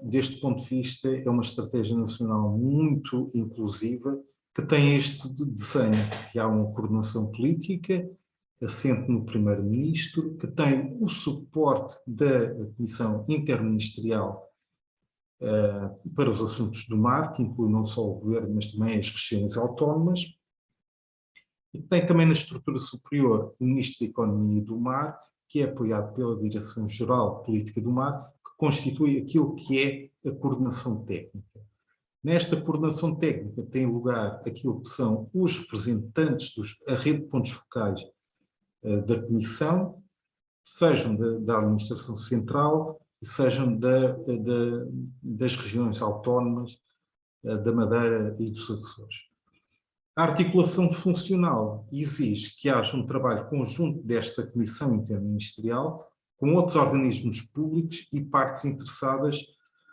deste ponto de vista, é uma estratégia nacional muito inclusiva, que tem este desenho, que há uma coordenação política, assente no Primeiro-Ministro, que tem o suporte da Comissão Interministerial para os assuntos do mar, que inclui não só o Governo, mas também as regiões autónomas, e tem também na estrutura superior o Ministro da Economia e do Mar, que é apoiado pela Direção-Geral de Política do Mar, que constitui aquilo que é a coordenação técnica. Nesta coordenação técnica tem lugar aquilo que são os representantes da rede de pontos focais da Comissão, sejam da Administração Central, sejam das regiões autónomas, da Madeira e dos Açores. A articulação funcional exige que haja um trabalho conjunto desta Comissão Interministerial com outros organismos públicos e partes interessadas,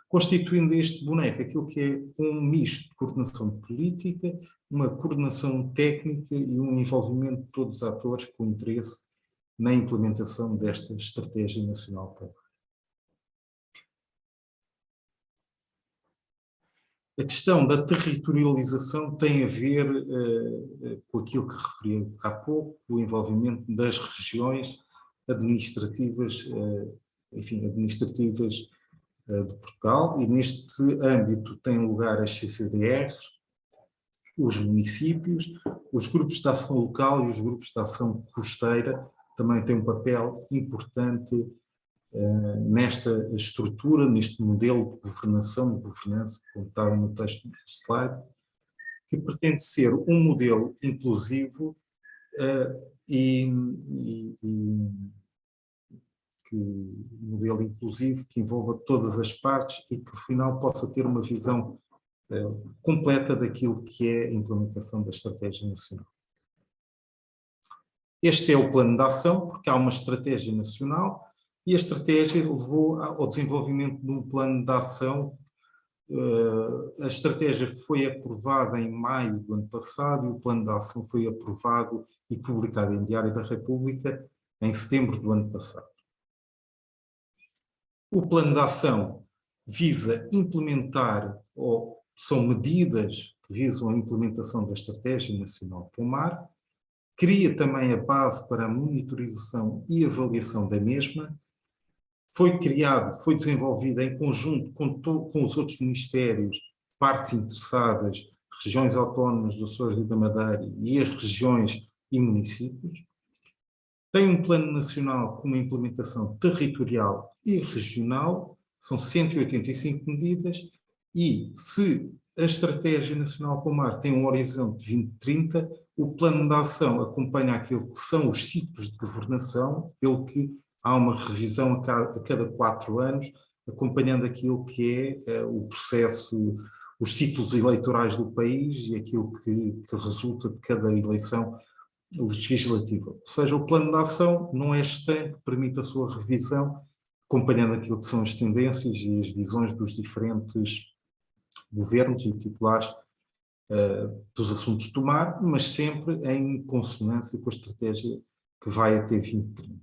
constituindo este boneco aquilo que é um misto de coordenação de política, uma coordenação técnica e um envolvimento de todos os atores com interesse na implementação desta Estratégia Nacional para o Mar. A questão da territorialização tem a ver com aquilo que referi há pouco, o envolvimento das regiões administrativas, administrativas de Portugal, e neste âmbito tem lugar as CCDRs, os municípios, os grupos de ação local e os grupos de ação costeira também têm um papel importante nesta estrutura, neste modelo de governação, de governança, como está no texto do slide, que pretende ser um modelo inclusivo modelo inclusivo que envolva todas as partes e que, no final, possa ter uma visão completa daquilo que é a implementação da Estratégia Nacional. Este é o plano de ação, porque há uma estratégia nacional e a estratégia levou ao desenvolvimento de um plano de ação. A estratégia foi aprovada em maio do ano passado e o plano de ação foi aprovado e publicado em Diário da República em setembro do ano passado. O plano de ação visa implementar, ou são medidas que visam a implementação da Estratégia Nacional para o Mar, cria também a base para a monitorização e avaliação da mesma, foi desenvolvida em conjunto com os outros ministérios, partes interessadas, regiões autónomas do Açores e da Madeira e as regiões e municípios. Tem um plano nacional com uma implementação territorial e regional, são 185 medidas, e se a Estratégia Nacional para o Mar tem um horizonte de 2030, o plano de ação acompanha aquilo que são os ciclos de governação, pelo que há uma revisão a cada 4 anos, acompanhando aquilo que é o processo, os ciclos eleitorais do país e aquilo que resulta de cada eleição legislativa. Ou seja, o plano de ação não é estanque, permite a sua revisão, acompanhando aquilo que são as tendências e as visões dos diferentes governos e titulares dos assuntos do mar, mas sempre em consonância com a estratégia que vai até 2030.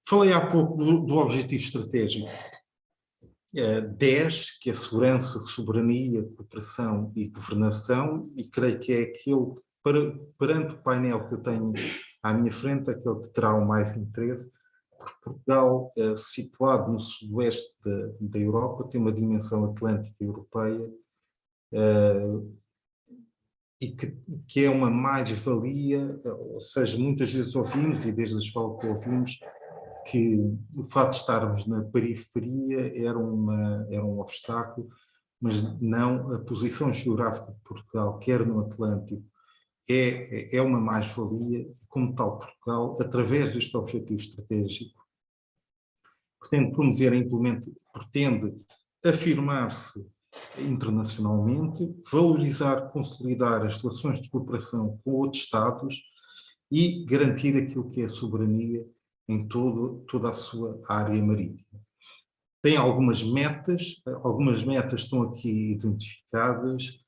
Falei há pouco do objetivo estratégico 10, que é segurança, soberania, cooperação e governação, e creio que é aquele, perante o painel que eu tenho à minha frente, aquele que terá o mais interesse, porque Portugal, situado no sudoeste da Europa, tem uma dimensão atlântica europeia, e que é uma mais-valia, ou seja, muitas vezes ouvimos, e desde a escola que ouvimos, que o fato de estarmos na periferia era um obstáculo, mas não, a posição geográfica de Portugal, quer no Atlântico, é uma mais-valia, e como tal Portugal, através deste objetivo estratégico, pretende promover pretende afirmar-se internacionalmente, valorizar, consolidar as relações de cooperação com outros Estados e garantir aquilo que é a soberania em toda a sua área marítima. Tem algumas metas estão aqui identificadas,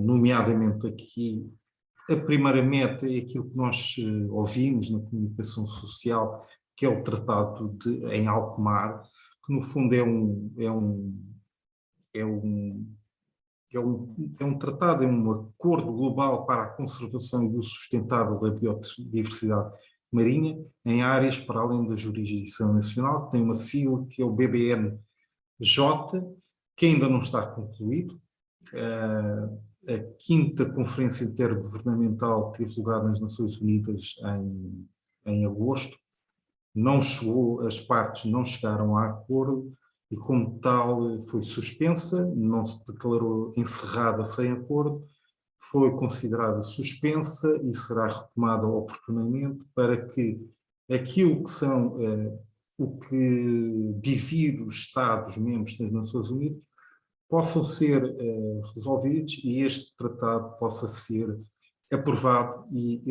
nomeadamente aqui, a primeira meta é aquilo que nós ouvimos na comunicação social, que é o Tratado em Alto-Mar, que no fundo é um tratado, é um acordo global para a conservação e uso sustentável da biodiversidade marinha em áreas para além da jurisdição nacional, que tem uma sigla que é o BBNJ, que ainda não está concluído. A quinta Conferência Intergovernamental teve lugar nas Nações Unidas em agosto. Não chegou, as partes não chegaram a acordo e, como tal, foi suspensa, não se declarou encerrada sem acordo, foi considerada suspensa e será retomada oportunamente para que aquilo que são o que divide os Estados-membros das Nações Unidas possam ser resolvidos e este tratado possa ser aprovado e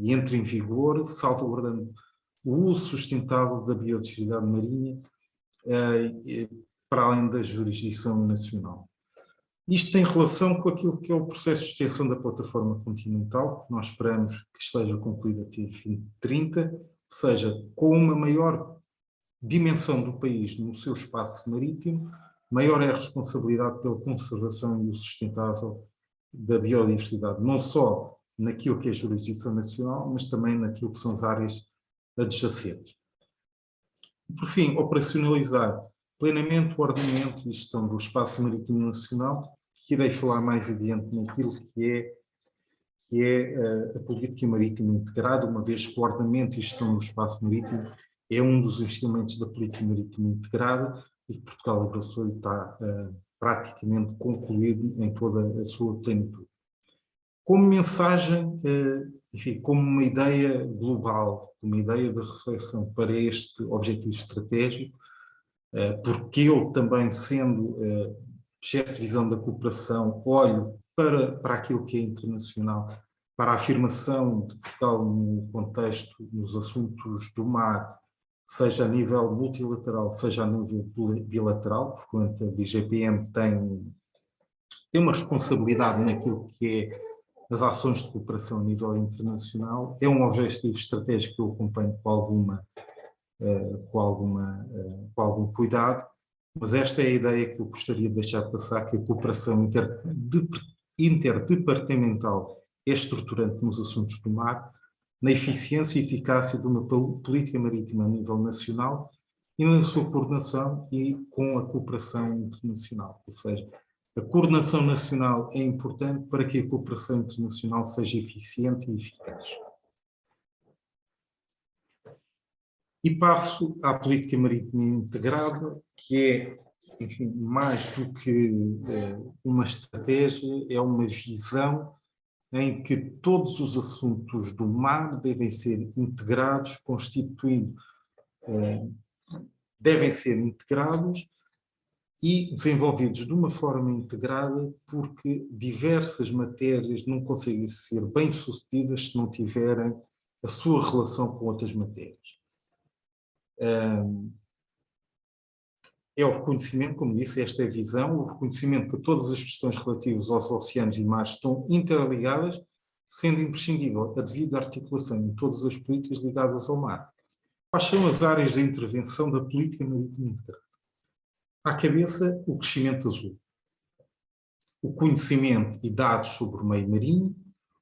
entre em vigor, salvaguardando o uso sustentável da biodiversidade marinha para além da jurisdição nacional. Isto tem relação com aquilo que é o processo de extensão da plataforma continental, que nós esperamos que esteja concluído até 2030, ou seja, com uma maior dimensão do país no seu espaço marítimo, maior é a responsabilidade pela conservação e o sustentável da biodiversidade, não só naquilo que é a jurisdição nacional, mas também naquilo que são as áreas adjacentes. Por fim, operacionalizar plenamente o ordenamento e gestão do espaço marítimo nacional, que irei falar mais adiante naquilo que é a política marítima integrada, uma vez que o ordenamento e gestão do espaço marítimo é um dos instrumentos da política marítima integrada e que Portugal abraçou e está praticamente concluído em toda a sua plenitude. Como mensagem, enfim, como uma ideia global, uma ideia de reflexão para este objetivo estratégico, porque eu também, sendo chefe de visão da cooperação, olho para aquilo que é internacional, para a afirmação de Portugal no contexto, nos assuntos do mar, seja a nível multilateral, seja a nível bilateral, porquanto a DGPM tem uma responsabilidade naquilo que é as ações de cooperação a nível internacional. É um objetivo estratégico que eu acompanho com algum cuidado, mas esta é a ideia que eu gostaria de deixar passar, que a cooperação interdepartamental é estruturante nos assuntos do mar, na eficiência e eficácia de uma política marítima a nível nacional e na sua coordenação e com a cooperação internacional. Ou seja, a coordenação nacional é importante para que a cooperação internacional seja eficiente e eficaz. E passo à política marítima integrada, que é, enfim, mais do que uma estratégia, é uma visão em que todos os assuntos do mar devem ser integrados, devem ser integrados e desenvolvidos de uma forma integrada, porque diversas matérias não conseguem ser bem-sucedidas se não tiverem a sua relação com outras matérias. é o reconhecimento, como disse, esta é a visão, o reconhecimento que todas as questões relativas aos oceanos e mares estão interligadas, sendo imprescindível a devida articulação em todas as políticas ligadas ao mar. Quais são as áreas de intervenção da política marítima integrada? À cabeça, o crescimento azul, o conhecimento e dados sobre o meio marinho,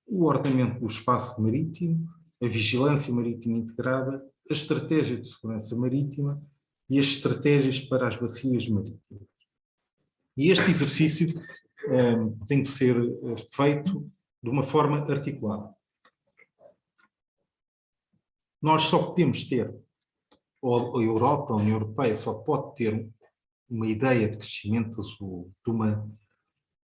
o ordenamento do espaço marítimo, a vigilância marítima integrada, a estratégia de segurança marítima e as estratégias para as bacias marítimas. E este exercício tem que ser feito de uma forma articulada. Nós só podemos ter, ou a Europa, a União Europeia, só pode ter uma ideia de crescimento azul,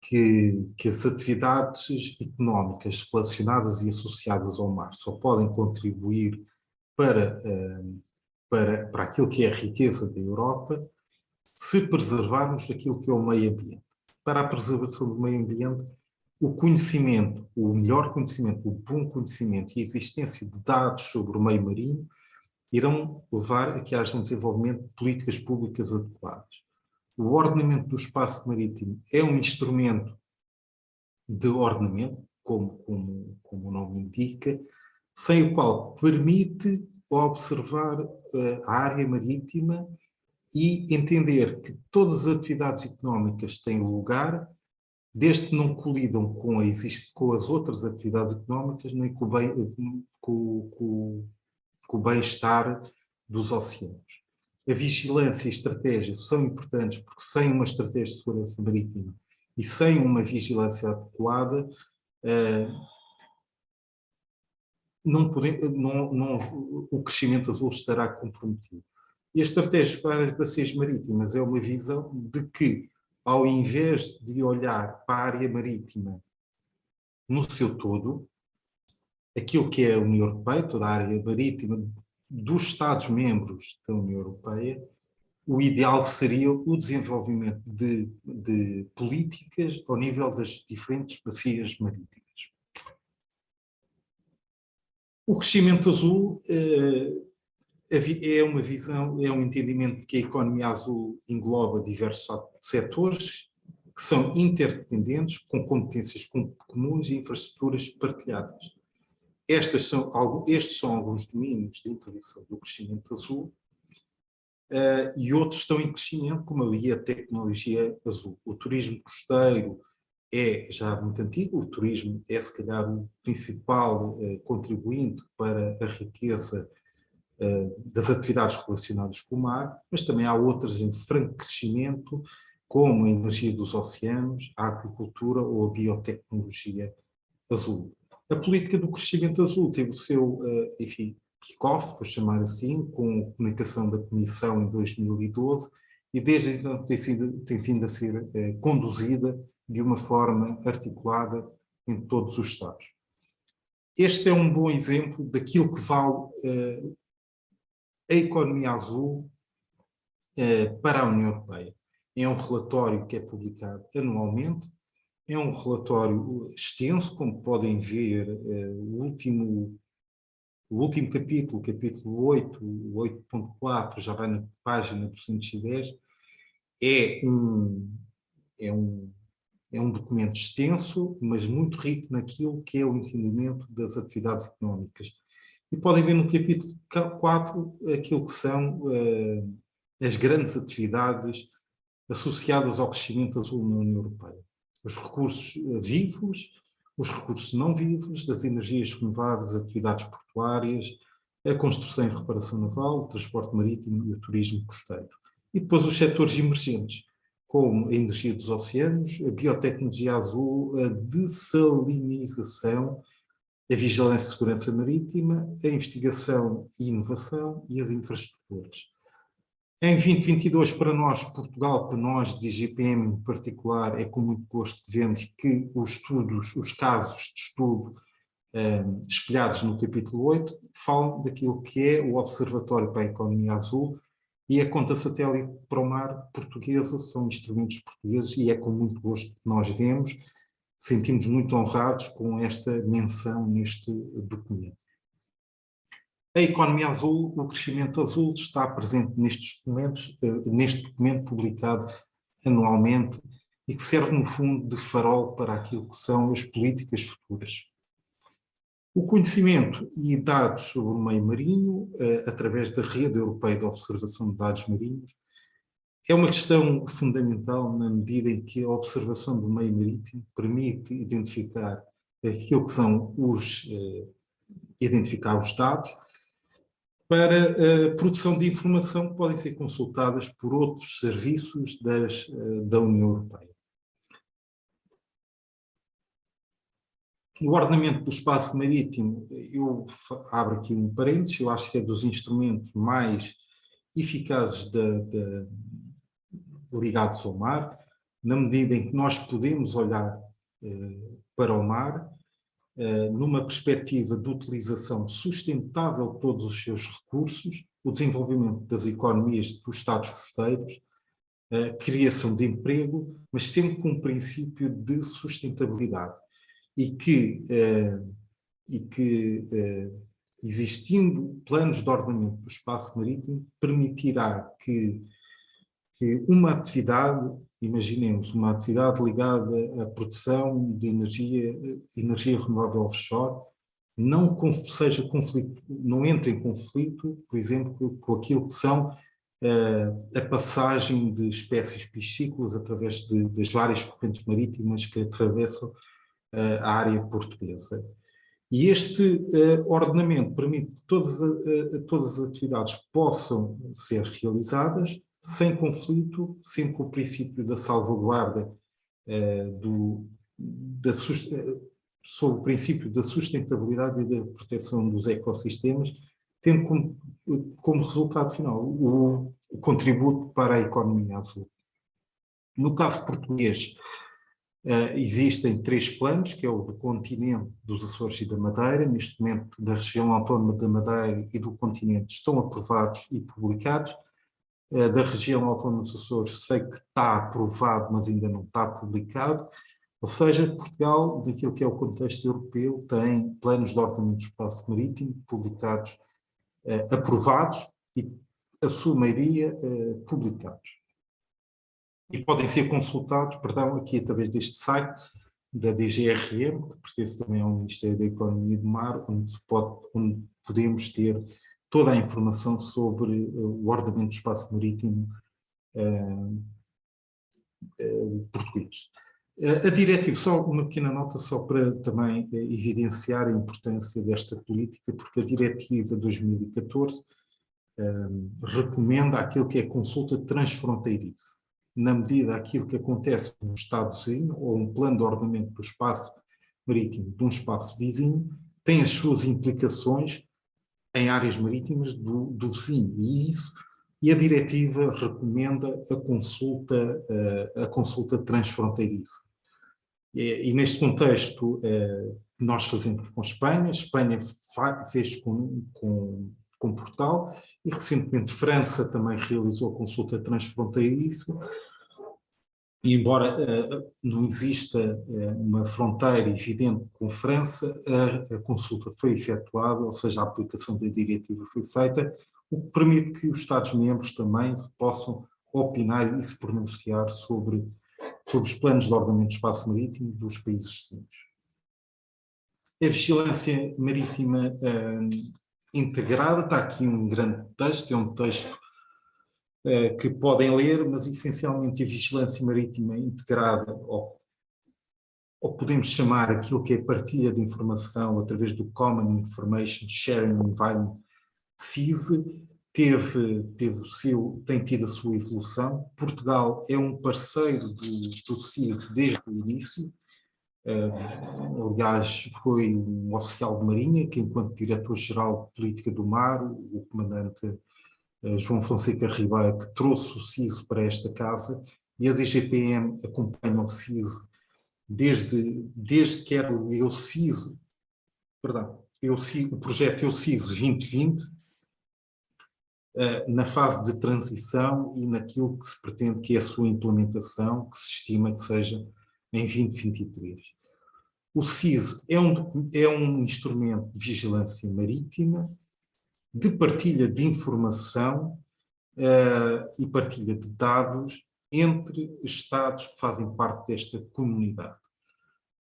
que as atividades económicas relacionadas e associadas ao mar só podem contribuir para aquilo que é a riqueza da Europa, se preservarmos aquilo que é o meio ambiente. Para a preservação do meio ambiente, o conhecimento, o melhor conhecimento, o bom conhecimento e a existência de dados sobre o meio marinho irão levar a que haja um desenvolvimento de políticas públicas adequadas. O ordenamento do espaço marítimo é um instrumento de ordenamento, como o nome indica, sem o qual permite observar a área marítima e entender que todas as atividades económicas têm lugar, desde que não colidam com as outras atividades económicas, nem com o bem-estar dos oceanos. A vigilância e a estratégia são importantes porque sem uma estratégia de segurança marítima e sem uma vigilância adequada, o crescimento azul estará comprometido. E a estratégia para as bacias marítimas é uma visão de que, ao invés de olhar para a área marítima no seu todo, aquilo que é a União Europeia, toda a área marítima dos Estados-membros da União Europeia, o ideal seria o desenvolvimento de políticas ao nível das diferentes bacias marítimas. O crescimento azul é uma visão, é um entendimento que a economia azul engloba diversos setores que são interdependentes, com competências comuns e infraestruturas partilhadas. Estes são alguns domínios de intervenção do crescimento azul, e outros estão em crescimento, como a tecnologia azul. O turismo costeiro é já muito antigo, o turismo é se calhar o principal contribuinte para a riqueza das atividades relacionadas com o mar, mas também há outras em franco crescimento, como a energia dos oceanos, a agricultura ou a biotecnologia azul. A política do crescimento azul teve o seu, kick-off, vou chamar assim, com a comunicação da Comissão em 2012, e desde então tem vindo a ser conduzida de uma forma articulada em todos os Estados. Este é um bom exemplo daquilo que vale a economia azul para a União Europeia. É um relatório que é publicado anualmente, é um relatório extenso, como podem ver, o último capítulo, o capítulo 8, o 8.4, já vai na página 210, é um documento extenso, mas muito rico naquilo que é o entendimento das atividades económicas. E podem ver no capítulo 4 aquilo que são as grandes atividades associadas ao crescimento azul na União Europeia. Os recursos vivos, os recursos não vivos, as energias renováveis, as atividades portuárias, a construção e reparação naval, o transporte marítimo e o turismo costeiro. E depois os setores emergentes, como a energia dos oceanos, a biotecnologia azul, a dessalinização, a vigilância e segurança marítima, a investigação e inovação e as infraestruturas. Em 2022, para nós, Portugal, para nós de IGPM em particular, é com muito gosto que vemos que os casos de estudo espelhados no capítulo 8, falam daquilo que é o Observatório para a Economia Azul e a Conta Satélite para o Mar portuguesa, são instrumentos portugueses e é com muito gosto que nós vemos, sentimos muito honrados com esta menção neste documento. A economia azul, o crescimento azul, está presente neste documento publicado anualmente e que serve, no fundo, de farol para aquilo que são as políticas futuras. O conhecimento e dados sobre o meio marinho, através da Rede Europeia de Observação de Dados Marinhos, é uma questão fundamental na medida em que a observação do meio marítimo permite identificar aquilo que são identificar os dados para a produção de informação que podem ser consultadas por outros serviços da União Europeia. O ordenamento do espaço marítimo, eu abro aqui um parênteses, eu acho que é dos instrumentos mais eficazes ligados ao mar, na medida em que nós podemos olhar para o mar numa perspectiva de utilização sustentável de todos os seus recursos, o desenvolvimento das economias dos Estados costeiros, a criação de emprego, mas sempre com um princípio de sustentabilidade. E que existindo planos de ordenamento do espaço marítimo, permitirá que uma atividade, imaginemos, uma atividade ligada à produção de energia renovável offshore, não entre em conflito, por exemplo, com aquilo que são a passagem de espécies piscícolas através das várias correntes marítimas que atravessam a área portuguesa. E este ordenamento permite que todas as atividades possam ser realizadas sem conflito, sempre com o princípio da salvaguarda sobre o princípio da sustentabilidade e da proteção dos ecossistemas, tendo como resultado final o contributo para a economia azul. No caso português, existem 3 planos, que é o do continente, dos Açores e da Madeira. Neste momento, da região autónoma da Madeira e do continente estão aprovados e publicados. Da região autónoma dos Açores sei que está aprovado, mas ainda não está publicado. Ou seja, Portugal, daquilo que é o contexto europeu, tem planos de ordenamento do espaço marítimo publicados, aprovados e, a sua maioria, publicados. E podem ser consultados, aqui através deste site da DGRM, que pertence também ao Ministério da Economia e do Mar, onde podemos ter toda a informação sobre o ordenamento do espaço marítimo português. A diretiva, só uma pequena nota, só para também evidenciar a importância desta política, porque a diretiva 2014 recomenda aquilo que é consulta transfronteiriça. Na medida aquilo que acontece num Estado vizinho ou um plano de ordenamento do espaço marítimo de um espaço vizinho tem as suas implicações em áreas marítimas do vizinho, e a diretiva recomenda a consulta transfronteiriça. E neste contexto nós fazemos com Espanha fez com Portugal, e recentemente França também realizou a consulta transfronteiriça. E embora não exista uma fronteira evidente com França, a consulta foi efetuada, ou seja, a aplicação da diretiva foi feita, o que permite que os Estados-membros também possam opinar e se pronunciar sobre os planos de ordenamento do espaço marítimo dos países vizinhos. A vigilância marítima integrada, está aqui um grande texto, é um texto que podem ler, mas essencialmente a vigilância marítima integrada, ou podemos chamar aquilo que é a partilha de informação através do Common Information Sharing Environment, CISE, tem tido a sua evolução. Política é um parceiro do CISE desde o início. Aliás, foi um oficial de marinha que, enquanto diretor-geral de política do mar, o comandante João Fonseca Ribeiro, que trouxe o CISE para esta casa, e a DGPM acompanha o CISE desde que era o projeto EUCISE 2020, na fase de transição e naquilo que se pretende que é a sua implementação, que se estima que seja em 2023. O CISE é um instrumento de vigilância marítima de partilha de informação e partilha de dados entre Estados que fazem parte desta comunidade.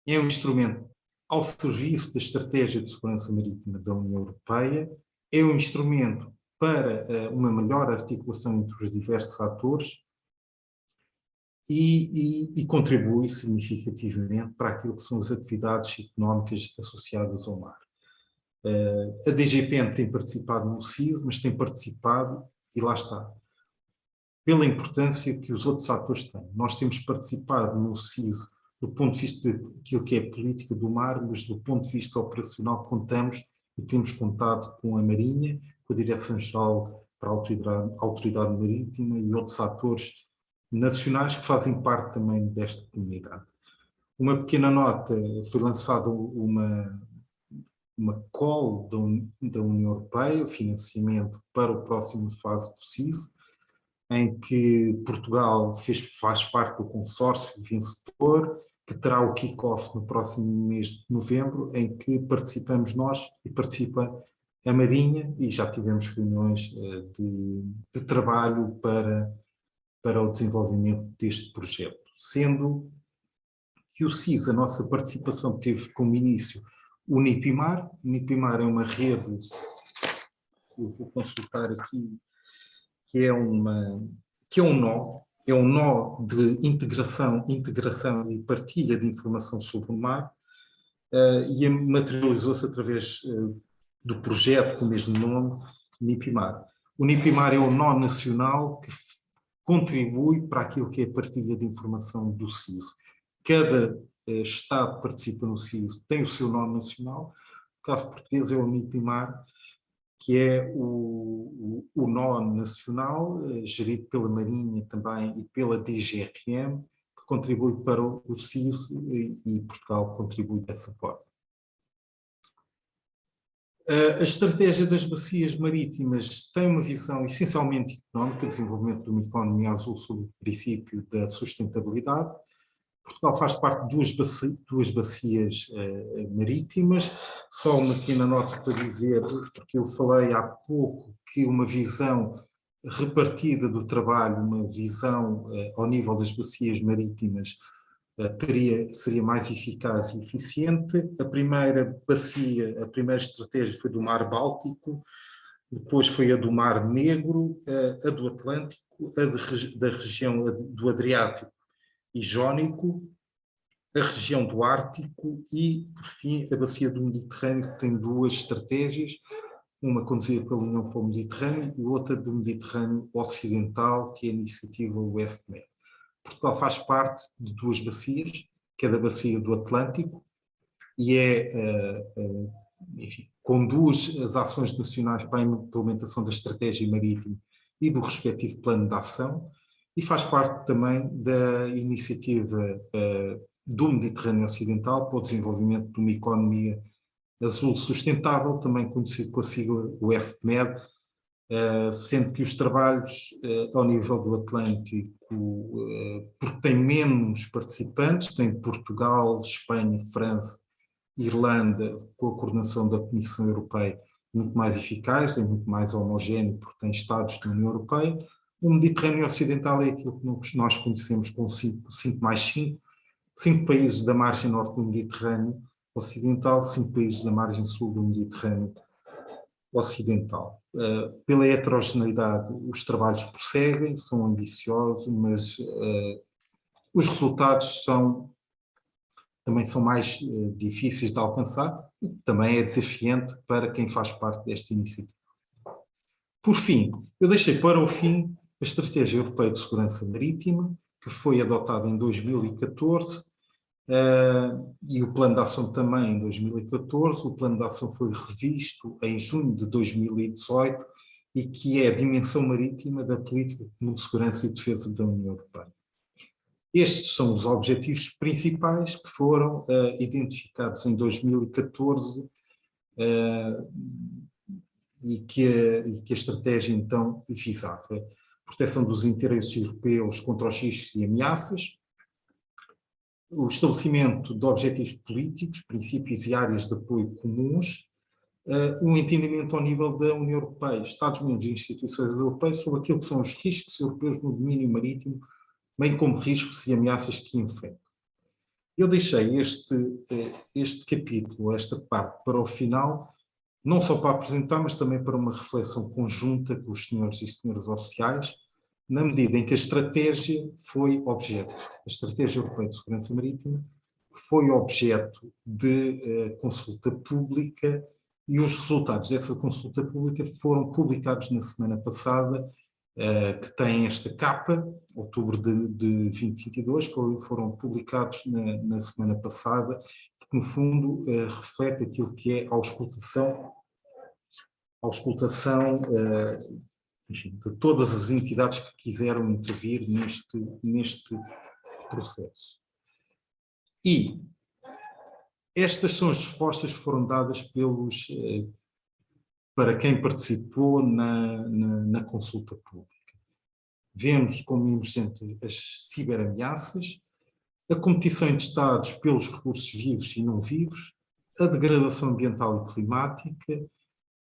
É um instrumento ao serviço da estratégia de segurança marítima da União Europeia, é um instrumento para uma melhor articulação entre os diversos atores e contribui significativamente para aquilo que são as atividades económicas associadas ao mar. A DGPN tem participado no CIS, mas tem participado, e lá está, pela importância que os outros atores têm. Nós temos participado no CIS do ponto de vista daquilo que é a política do mar, mas do ponto de vista operacional contamos e temos contado com a Marinha, com a Direção-Geral para a Autoridade Marítima e outros atores nacionais que fazem parte também desta comunidade. Uma pequena nota, foi lançada uma call da União Europeia, o financiamento para o próximo fase do CIS, em que Portugal faz parte do consórcio vencedor, que terá o kick-off no próximo mês de novembro, em que participamos nós e participa a Marinha, e já tivemos reuniões de trabalho para o desenvolvimento deste projeto. Sendo que o CIS, a nossa participação teve como início o NIPIMAR. O NIPIMAR é uma rede, eu vou consultar aqui, que é um nó de integração e partilha de informação sobre o mar, e materializou-se através do projeto com o mesmo nome, NIPIMAR. O NIPIMAR é o nó nacional que contribui para aquilo que é a partilha de informação do CIS. Cada Estado que participa no CIS tem o seu nó nacional. O caso português é o NIPIMAR, que é o nó nacional, gerido pela Marinha também e pela DGRM, que contribui para o CIS, e Portugal contribui dessa forma. A estratégia das bacias marítimas tem uma visão essencialmente económica, desenvolvimento de uma economia azul sob o princípio da sustentabilidade. Portugal faz parte de duas bacias marítimas. Só uma pequena nota para dizer, porque eu falei há pouco que uma visão repartida do trabalho, uma visão ao nível das bacias marítimas, seria mais eficaz e eficiente. A primeira bacia, a primeira estratégia foi do Mar Báltico, depois foi a do Mar Negro, a do Atlântico, da região do Adriático e Jónico, a região do Ártico e, por fim, a bacia do Mediterrâneo, que tem duas estratégias, uma conduzida pela União para o Mediterrâneo e outra do Mediterrâneo Ocidental, que é a iniciativa WestMed. Portugal faz parte de duas bacias, que é da bacia do Atlântico, e enfim, conduz as ações nacionais para a implementação da estratégia marítima e do respectivo plano de ação, e faz parte também da iniciativa do Mediterrâneo Ocidental para o desenvolvimento de uma economia azul sustentável, também conhecido com a sigla WestMed, sendo que os trabalhos ao nível do Atlântico, porque tem menos participantes, tem Portugal, Espanha, França, Irlanda, com a coordenação da Comissão Europeia, muito mais eficaz, é muito mais homogéneo, porque tem Estados da União Europeia. O Mediterrâneo Ocidental é aquilo que nós conhecemos como 5+5, 5 países da margem norte do Mediterrâneo Ocidental, 5 países da margem sul do Mediterrâneo Ocidental. Pela heterogeneidade, os trabalhos prosseguem, são ambiciosos, mas os resultados também são mais difíceis de alcançar, e também é desafiante para quem faz parte desta iniciativa. Por fim, eu deixei para o fim a Estratégia Europeia de Segurança Marítima, que foi adotada em 2014, e o Plano de Ação também em 2014. O Plano de Ação foi revisto em junho de 2018 e que é a dimensão marítima da Política Comum de Segurança e Defesa da União Europeia. Estes são os objetivos principais que foram identificados em 2014 e que a estratégia então visava: proteção dos interesses europeus contra os riscos e ameaças, o estabelecimento de objetivos políticos, princípios e áreas de apoio comuns, um entendimento ao nível da União Europeia, Estados-membros e instituições europeias sobre aquilo que são os riscos europeus no domínio marítimo, bem como riscos e ameaças que enfrentam. Eu deixei este capítulo, esta parte, para o final, não só para apresentar, mas também para uma reflexão conjunta com os senhores e senhoras oficiais, na medida em que a estratégia foi objeto, a Estratégia Europeia de Segurança Marítima, foi objeto de consulta pública, e os resultados dessa consulta pública foram publicados na semana passada, que tem esta capa, outubro de 2022, foram publicados na semana passada, que no fundo reflete aquilo que é a auscultação enfim, de todas as entidades que quiseram intervir neste processo. E estas são as respostas que foram dadas para quem participou na consulta pública. Vemos como emergente as ciberameaças, a competição de Estados pelos recursos vivos e não vivos, a degradação ambiental e climática,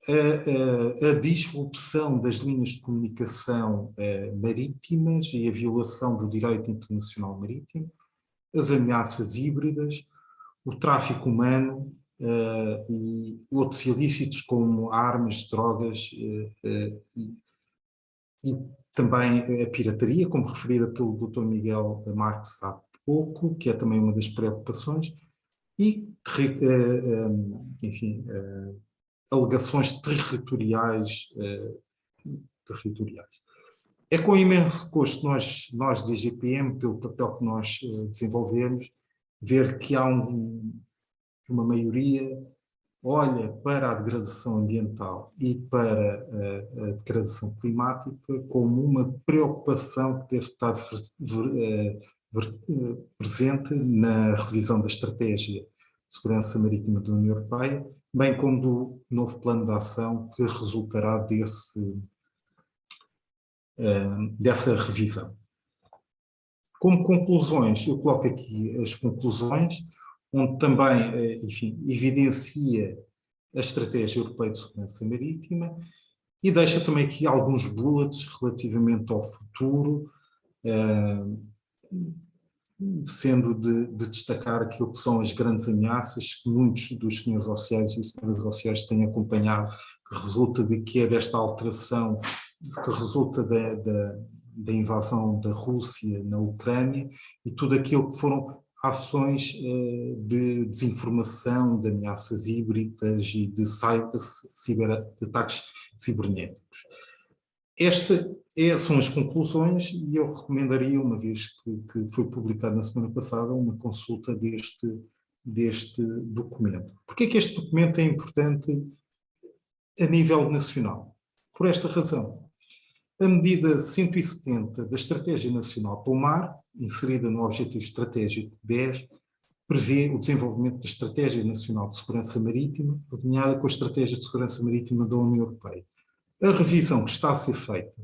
a disrupção das linhas de comunicação marítimas e a violação do direito internacional marítimo, as ameaças híbridas, o tráfico humano e outros ilícitos como armas, drogas e também a pirataria, como referida pelo Dr. Miguel Marques há pouco, que é também uma das preocupações, e, enfim, alegações territoriais. É com imenso gosto nós da IGPM, pelo papel que nós desenvolvemos, ver que há uma maioria olha para a degradação ambiental e para a degradação climática como uma preocupação que deve estar presente na revisão da Estratégia de Segurança Marítima da União Europeia, bem como do novo plano de ação que resultará dessa revisão. Como conclusões, eu coloco aqui as conclusões, onde também, enfim, evidencia a Estratégia Europeia de Segurança Marítima e deixa também aqui alguns bullets relativamente ao futuro, sendo de destacar aquilo que são as grandes ameaças que muitos dos senhores oficiais e senhoras oficiais têm acompanhado, que resulta desta alteração, que resulta da invasão da Rússia na Ucrânia e tudo aquilo que foram ações de desinformação, de ameaças híbridas e de ataques cibernéticos. Estas são as conclusões e eu recomendaria, uma vez que foi publicado na semana passada, uma consulta deste documento. Por que é que este documento é importante a nível nacional? Por esta razão. A medida 170 da Estratégia Nacional para o Mar, inserida no Objetivo Estratégico 10, prevê o desenvolvimento da Estratégia Nacional de Segurança Marítima, alinhada com a Estratégia de Segurança Marítima da União Europeia. A revisão que está a ser feita,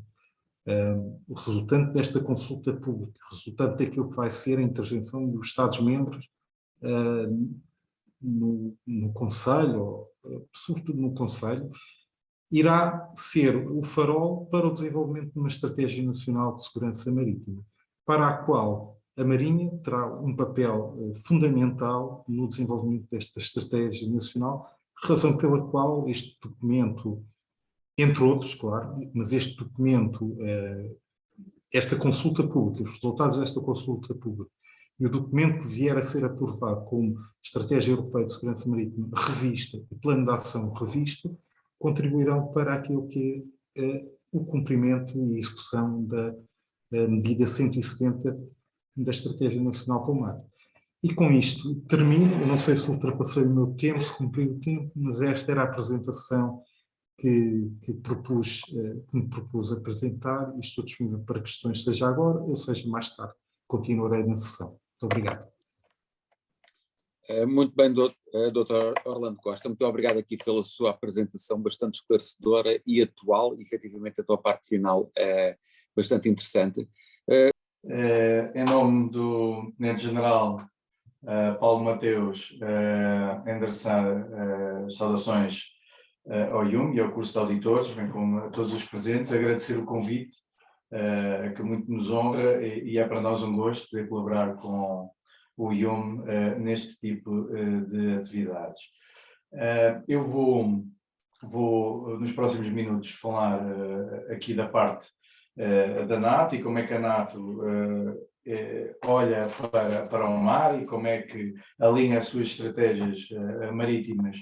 o resultante desta consulta pública, o resultante daquilo que vai ser a intervenção dos Estados-membros no Conselho, sobretudo no Conselho, irá ser o farol para o desenvolvimento de uma Estratégia Nacional de Segurança Marítima, para a qual a Marinha terá um papel fundamental no desenvolvimento desta Estratégia Nacional, razão pela qual este documento, entre outros, claro, mas este documento, esta consulta pública, os resultados desta consulta pública e o documento que vier a ser aprovado como Estratégia Europeia de Segurança Marítima revista e Plano de Ação revisto, contribuirão para aquilo que é o cumprimento e execução da medida 170 da Estratégia Nacional para o Mar. E com isto termino, eu não sei se ultrapassei o meu tempo, se cumpri o tempo, mas esta era a apresentação que me propus apresentar e estou disponível para questões, seja agora ou seja mais tarde. Continuarei na sessão. Muito obrigado. Muito bem, Dr. Orlando Costa, muito obrigado aqui pela sua apresentação bastante esclarecedora e atual, e efetivamente a tua parte final é bastante interessante. Em nome do Tenente-General Paulo Mateus, endereçar saudações ao IUM e ao curso de auditores, bem como a todos os presentes, agradecer o convite, que muito nos honra e é para nós um gosto poder colaborar com o IUM neste tipo de atividades. Eu vou nos próximos minutos falar aqui da parte da NATO e como é que a NATO olha para o mar e como é que alinha as suas estratégias marítimas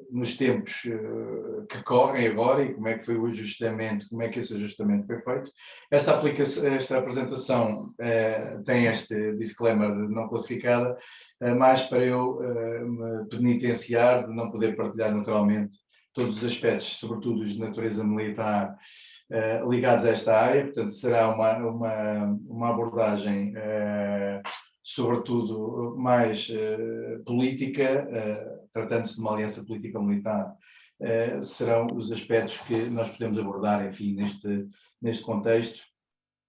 nos tempos que correm agora e como é que foi o ajustamento, como é que esse ajustamento foi feito. Esta apresentação tem este disclaimer de não classificada, mais para eu me penitenciar de não poder partilhar naturalmente todos os aspectos, sobretudo os de natureza militar, ligados a esta área. Portanto, será uma abordagem sobretudo mais política, tratando-se de uma aliança política-militar, serão os aspectos que nós podemos abordar, enfim, neste contexto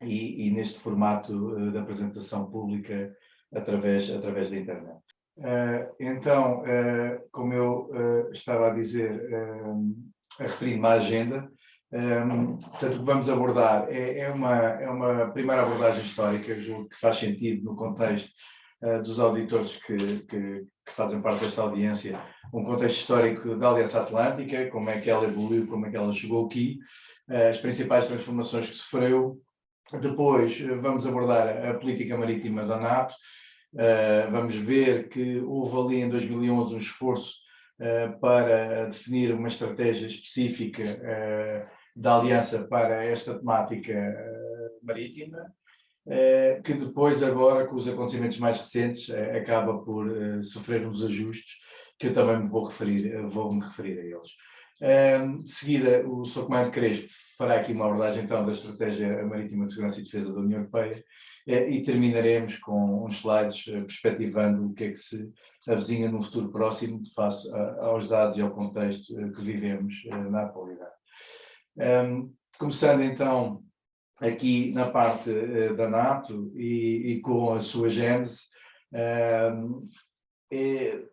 e neste formato de apresentação pública através da internet. Então, como eu estava a dizer, a referir-me à agenda, portanto, o que vamos abordar é uma primeira abordagem histórica, julgo que faz sentido no contexto dos auditores que fazem parte desta audiência, um contexto histórico da Aliança Atlântica, como é que ela evoluiu, como é que ela chegou aqui, as principais transformações que sofreu. Depois vamos abordar a política marítima da NATO, vamos ver que houve ali em 2011 um esforço para definir uma estratégia específica da Aliança para esta temática marítima, que depois agora, com os acontecimentos mais recentes, acaba por sofrer uns ajustes, que eu também vou-me referir a eles. De seguida, o Sr. Comandante Crespo fará aqui uma abordagem então da Estratégia Marítima de Segurança e Defesa da União Europeia e terminaremos com uns slides perspectivando o que é que se avizinha no futuro próximo face aos dados e ao contexto que vivemos na atualidade. Começando então aqui na parte da NATO e com a sua gênese,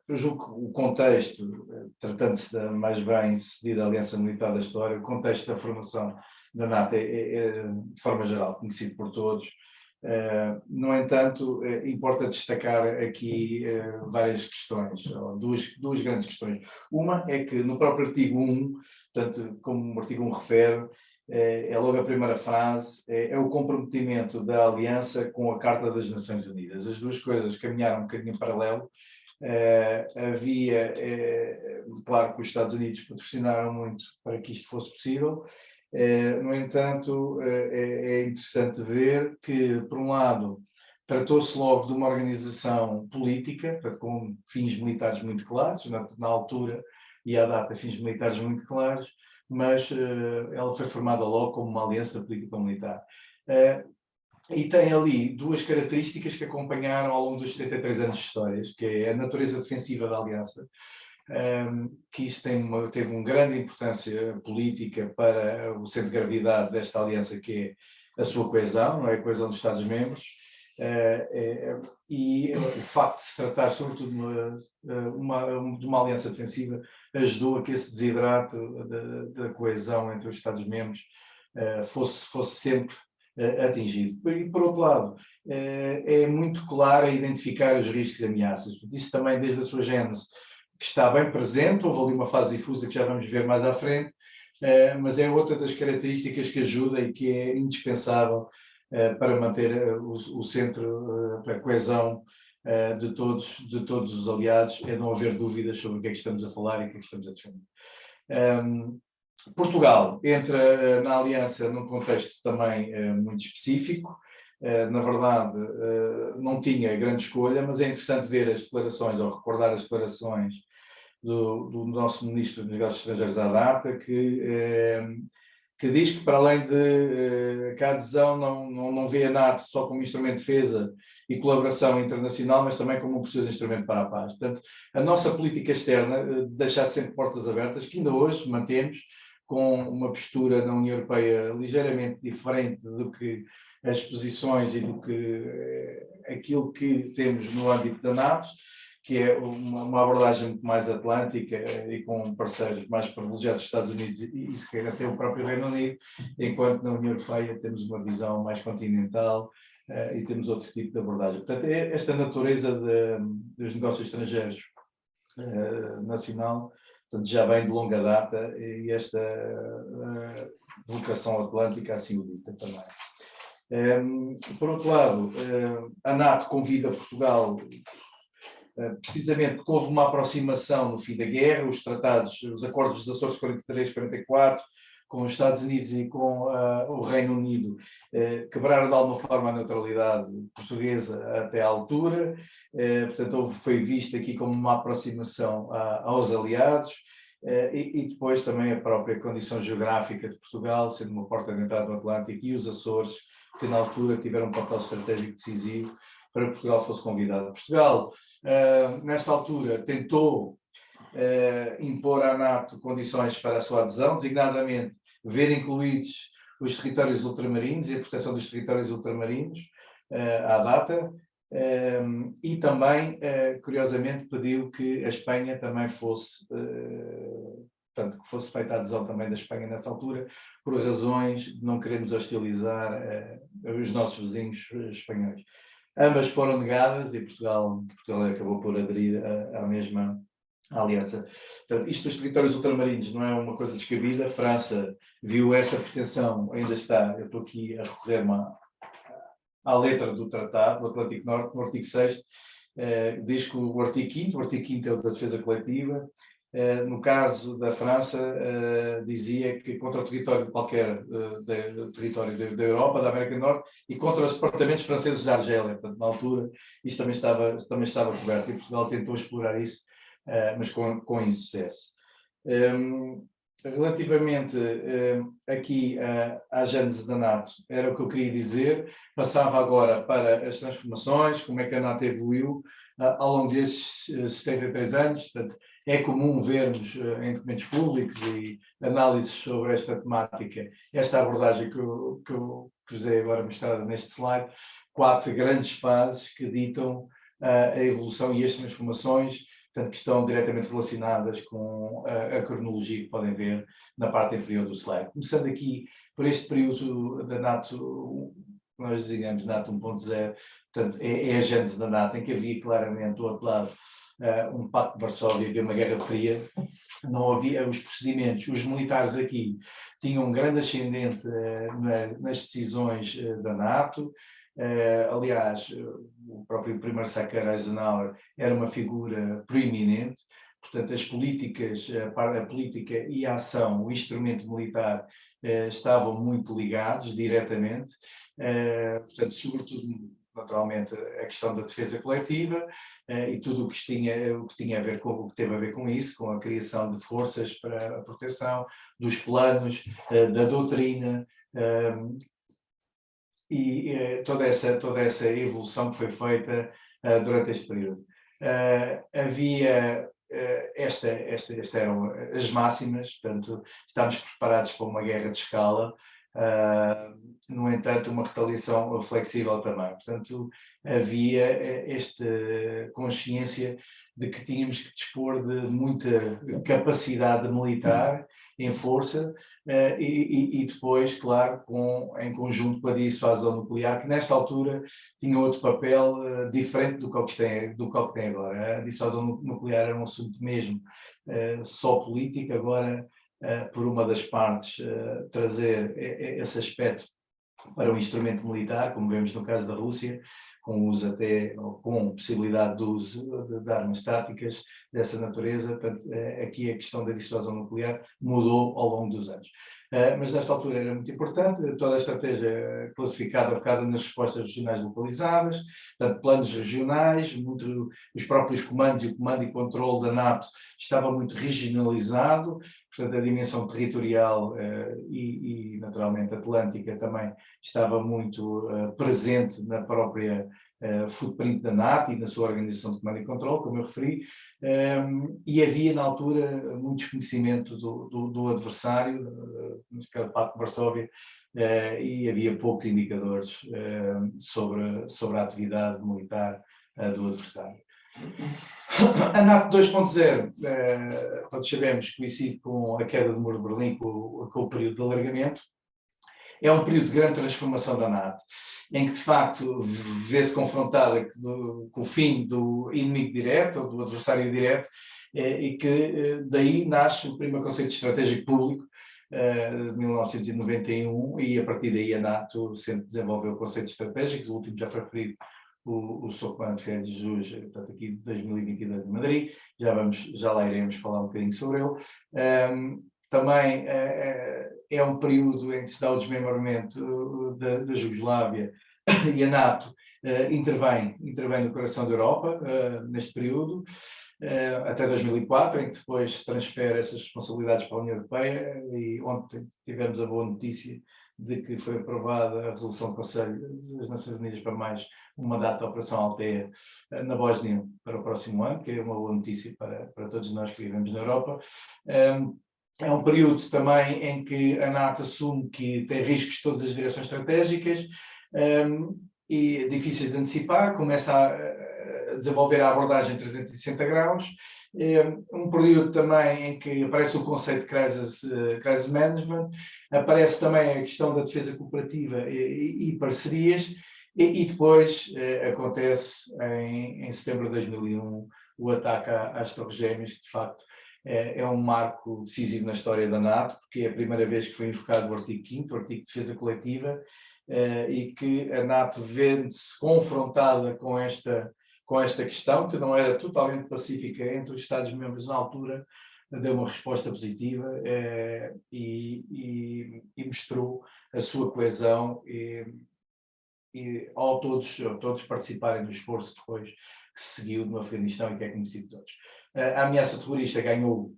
eu julgo que o contexto, tratando-se da mais bem sucedida Aliança Militar da história, o contexto da formação da NATO é de forma geral conhecido por todos. No entanto, importa destacar aqui várias questões, ou duas grandes questões. Uma é que no próprio artigo 1, portanto, como o artigo 1 refere, é logo a primeira frase, é o comprometimento da Aliança com a Carta das Nações Unidas. As duas coisas caminharam um bocadinho em paralelo. Havia, claro que os Estados Unidos patrocinaram muito para que isto fosse possível. No entanto, é interessante ver que, por um lado, tratou-se logo de uma organização política, com fins militares muito claros, na altura e à data fins militares muito claros, mas ela foi formada logo como uma aliança político-militar. E tem ali duas características que acompanharam ao longo dos 73 anos de histórias, que é a natureza defensiva da aliança, que isso teve uma grande importância política para o centro de gravidade desta aliança, que é a sua coesão, não é? A coesão dos Estados-membros, e o facto de se tratar sobretudo de uma aliança defensiva ajudou a que esse desidrato da coesão entre os Estados-membros fosse sempre atingido. E, por outro lado, é muito claro a identificar os riscos e ameaças. Isso também desde a sua gênese, que está bem presente, houve ali uma fase difusa que já vamos ver mais à frente, mas é outra das características que ajuda e que é indispensável para manter o centro, a coesão de todos os aliados, é não haver dúvidas sobre o que é que estamos a falar e o que é que estamos a defender. Portugal entra na aliança num contexto também muito específico. Na verdade, não tinha grande escolha, mas é interessante ver as declarações, ou recordar as declarações do nosso Ministro dos Negócios Estrangeiros à data, que diz que, para além de que a adesão não vê a NATO só como instrumento de defesa e colaboração internacional, mas também como um precioso instrumento para a paz. Portanto, a nossa política externa deixar sempre portas abertas, que ainda hoje mantemos, com uma postura na União Europeia ligeiramente diferente do que as posições e do que aquilo que temos no âmbito da NATO, que é uma abordagem muito mais atlântica e com parceiros mais privilegiados dos Estados Unidos e se quer até o próprio Reino Unido, enquanto na União Europeia temos uma visão mais continental e temos outro tipo de abordagem. Portanto, esta natureza dos negócios estrangeiros nacional, portanto, já vem de longa data e esta vocação atlântica assim o dita também. Por outro lado, a NATO convida Portugal, precisamente porque houve uma aproximação no fim da guerra, os tratados, os acordos dos Açores 43-44, com os Estados Unidos e com o Reino Unido, quebraram de alguma forma a neutralidade portuguesa até à altura, portanto foi visto aqui como uma aproximação aos aliados, e depois também a própria condição geográfica de Portugal, sendo uma porta de entrada no Atlântico, e os Açores, que na altura tiveram um papel estratégico decisivo para que Portugal fosse convidado. Portugal, nesta altura, tentou impor à NATO condições para a sua adesão, designadamente ver incluídos os territórios ultramarinos e a proteção dos territórios ultramarinos à data, e também, curiosamente, pediu que a Espanha também fosse, portanto, que fosse feita a adesão também da Espanha nessa altura, por razões de não queremos hostilizar os nossos vizinhos espanhóis. Ambas foram negadas e Portugal acabou por aderir à mesma aliança. Portanto, isto dos territórios ultramarinos não é uma coisa descabida. A França viu essa pretensão, ainda está, eu estou aqui a recorrer-me à letra do Tratado do Atlântico Norte, no artigo 6º, diz que o artigo 5º é o da defesa coletiva. No caso da França, dizia que contra o território qualquer território da Europa, da América do Norte, e contra os departamentos franceses da Argélia. Portanto, na altura, isto também estava coberto, e Portugal tentou explorar isso, mas com insucesso. Relativamente aqui à gênese da NATO, era o que eu queria dizer. Passava agora para as transformações, como é que a NATO evoluiu ao longo destes 73 anos. Portanto, é comum vermos em documentos públicos e análises sobre esta temática, esta abordagem que eu vos dei agora mostrada neste slide, 4 grandes fases que ditam a evolução e as transformações, portanto, que estão diretamente relacionadas com a cronologia que podem ver na parte inferior do slide. Começando aqui por este período da NATO, nós designamos NATO 1.0, portanto, é a gênese da NATO, em que havia claramente do outro lado um pacto de Varsóvia, havia uma guerra fria, não havia os procedimentos, os militares aqui tinham um grande ascendente nas decisões da NATO. Aliás, o próprio primeiro Sakharov Eisenhower era uma figura proeminente, portanto as políticas, a política e a ação, o instrumento militar estavam muito ligados diretamente, portanto, sobretudo, naturalmente, a questão da defesa coletiva e tudo o que tinha a ver o que teve a ver com isso, com a criação de forças para a proteção, dos planos, da doutrina, e toda essa evolução que foi feita durante este período. Havia estas eram as máximas, portanto, estávamos preparados para uma guerra de escala, no entanto, uma retaliação flexível também. Portanto, havia esta consciência de que tínhamos que dispor de muita capacidade militar em força, e depois, claro, em conjunto com a dissuasão nuclear, que nesta altura tinha outro papel diferente do que tem agora. A dissuasão nuclear era um assunto mesmo só político, agora por uma das partes trazer esse aspecto para um instrumento militar, como vemos no caso da Rússia, com uso até, ou com possibilidade de uso de armas táticas dessa natureza. Portanto, aqui a questão da dissuasão nuclear mudou ao longo dos anos. Mas nesta altura era muito importante, toda a estratégia classificada focada nas respostas regionais localizadas, portanto, planos regionais, os próprios comandos e o comando e controle da NATO estava muito regionalizado, portanto, a dimensão territorial e naturalmente atlântica também estava muito presente na própria footprint da NATO e na sua organização de comando e controle, como eu referi, e havia na altura muito desconhecimento do adversário, neste caso o Pacto de Varsóvia, e havia poucos indicadores sobre a atividade militar do adversário. A NATO 2.0, todos sabemos, coincide com a queda do Muro de Berlim, com o período de alargamento. É um período de grande transformação da NATO, em que, de facto, vê-se confrontada com o fim do inimigo direto, ou do adversário direto, e que daí nasce o primeiro conceito estratégico público, de 1991, e a partir daí a NATO sempre desenvolveu conceitos estratégicos. O último já foi referido, o Sr. Comandante Ferreira de Jesus, portanto, aqui de 2022 de Madrid, já lá iremos falar um bocadinho sobre ele. Também é um período em que se dá o desmembramento da Jugoslávia e a NATO intervém no coração da Europa neste período, até 2004, em que depois transfere essas responsabilidades para a União Europeia, e ontem tivemos a boa notícia de que foi aprovada a resolução do Conselho das Nações Unidas para mais um mandato da Operação Althea na Bósnia para o próximo ano, que é uma boa notícia para todos nós que vivemos na Europa. É um período também em que a NATO assume que tem riscos de todas as direções estratégicas e difíceis de antecipar, começa a desenvolver a abordagem 360 graus. Um período também em que aparece o conceito de crisis management, aparece também a questão da defesa cooperativa e parcerias, e depois acontece em setembro de 2001 o ataque às Torres Gêmeas, que de facto é um marco decisivo na história da NATO, porque é a primeira vez que foi invocado o artigo 5º, o artigo de defesa coletiva, e que a NATO vê-se confrontada com esta questão, que não era totalmente pacífica entre os Estados-membros na altura, deu uma resposta positiva e mostrou a sua coesão e ao todos participarem do esforço depois que se seguiu no Afeganistão e que é conhecido de todos. A ameaça terrorista ganhou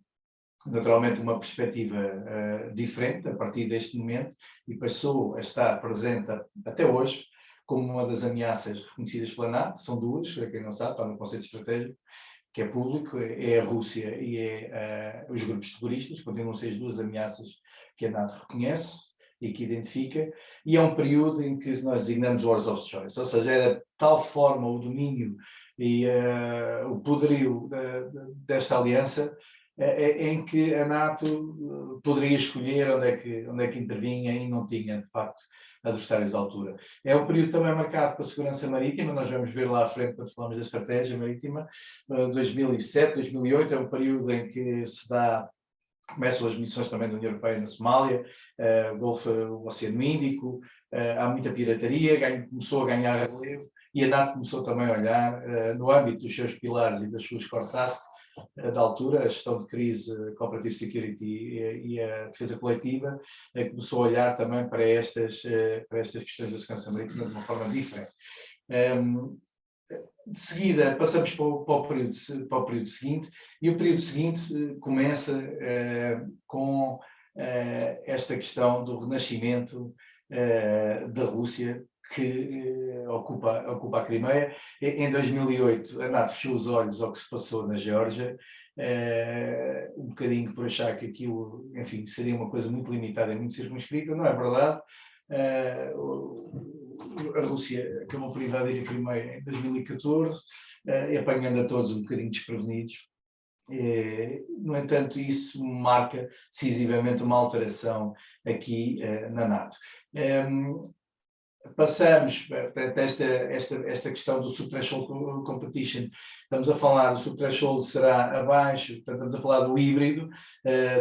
naturalmente uma perspectiva diferente a partir deste momento e passou a estar presente até hoje como uma das ameaças reconhecidas pela NATO. São duas, quem não sabe, está no conceito estratégico, que é público, é a Rússia e é os grupos terroristas, continuam a ser as duas ameaças que a NATO reconhece e que identifica, e é um período em que nós designamos Wars of Choice, ou seja, era de tal forma o domínio e o poderio desta aliança em que a NATO poderia escolher onde é que intervinha e não tinha, de facto, adversários à altura. É um período também marcado pela segurança marítima, nós vamos ver lá à frente quando falamos da estratégia marítima. 2007, 2008 é um período em que começam as missões também da União Europeia na Somália, o Oceano Índico, há muita pirataria, começou a ganhar relevo, e a NATO começou também a olhar, no âmbito dos seus pilares e das suas core tasks, da altura, a gestão de crise, Cooperative Security e a defesa coletiva, começou a olhar também para estas questões da segurança marítima de uma forma diferente. De seguida, passamos para o período seguinte, e o período seguinte começa com esta questão do renascimento da Rússia, que ocupa a Crimeia. Em 2008, a NATO fechou os olhos ao que se passou na Geórgia, um bocadinho por achar que aquilo, enfim, seria uma coisa muito limitada e muito circunscrita. Não é verdade. A Rússia acabou por invadir a Crimeia em 2014, apanhando a todos um bocadinho desprevenidos. No entanto, isso marca decisivamente uma alteração aqui na NATO. Passamos esta questão do subthreshold competition, estamos a falar, o subthreshold será abaixo, portanto, estamos a falar do híbrido,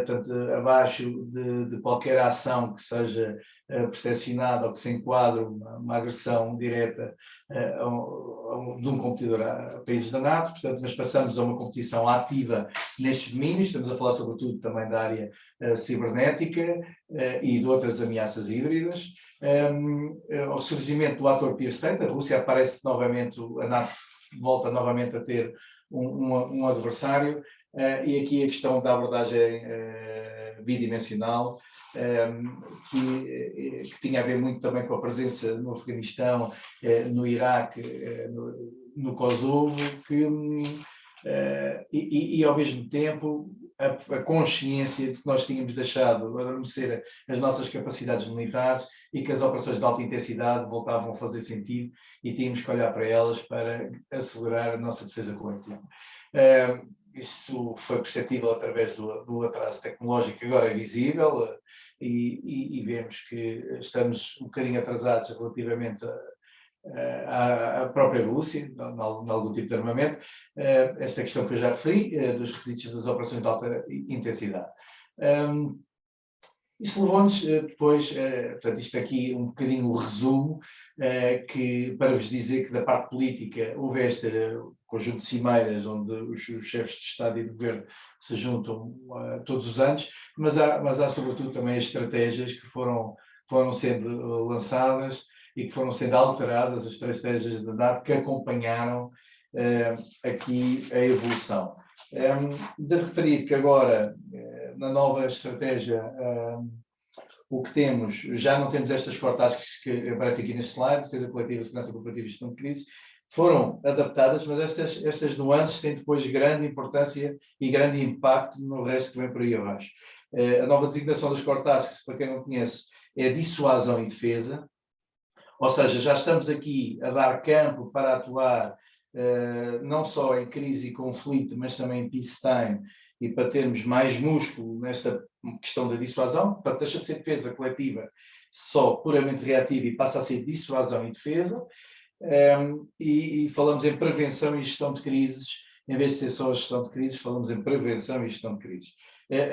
portanto, abaixo de qualquer ação que seja percepcionada ou que se enquadre uma agressão direta de um competidor a países da NATO, portanto, mas passamos a uma competição ativa nestes domínios, estamos a falar sobretudo também da área cibernética e de outras ameaças híbridas. O surgimento do ator peer state, a Rússia aparece novamente, a NATO volta novamente a ter um adversário, e aqui a questão da abordagem bidimensional, que tinha a ver muito também com a presença no Afeganistão, no Iraque, no Kosovo, e ao mesmo tempo a consciência de que nós tínhamos deixado adormecer as nossas capacidades militares e que as operações de alta intensidade voltavam a fazer sentido e tínhamos que olhar para elas para assegurar a nossa defesa coletiva. Isso foi perceptível através do atraso tecnológico, que agora é visível, e vemos que estamos um bocadinho atrasados relativamente à própria Rússia, em algum tipo de armamento, esta questão que eu já referi, dos requisitos das operações de alta intensidade. Isso levou-nos depois, portanto, isto aqui um bocadinho o resumo, que, para vos dizer que da parte política houve este conjunto de cimeiras onde os chefes de Estado e de Governo se juntam todos os anos, mas há sobretudo também as estratégias que foram sendo lançadas e que foram sendo alteradas, as estratégias da NATO que acompanharam aqui a evolução. De referir que agora, na nova estratégia, o que temos, já não temos estas core tasks que aparecem aqui neste slide, defesa coletiva, segurança cooperativa e gestão de crise, foram adaptadas, mas estas nuances têm depois grande importância e grande impacto no resto que vem por aí abaixo. A nova designação das core tasks, para quem não conhece, é dissuasão e defesa, ou seja, já estamos aqui a dar campo para atuar não só em crise e conflito, mas também em peacetime, e para termos mais músculo nesta questão da dissuasão. Portanto, deixa de ser defesa coletiva só puramente reativa e passa a ser dissuasão e defesa. E falamos em prevenção e gestão de crises, em vez de ser só a gestão de crises, falamos em prevenção e gestão de crises.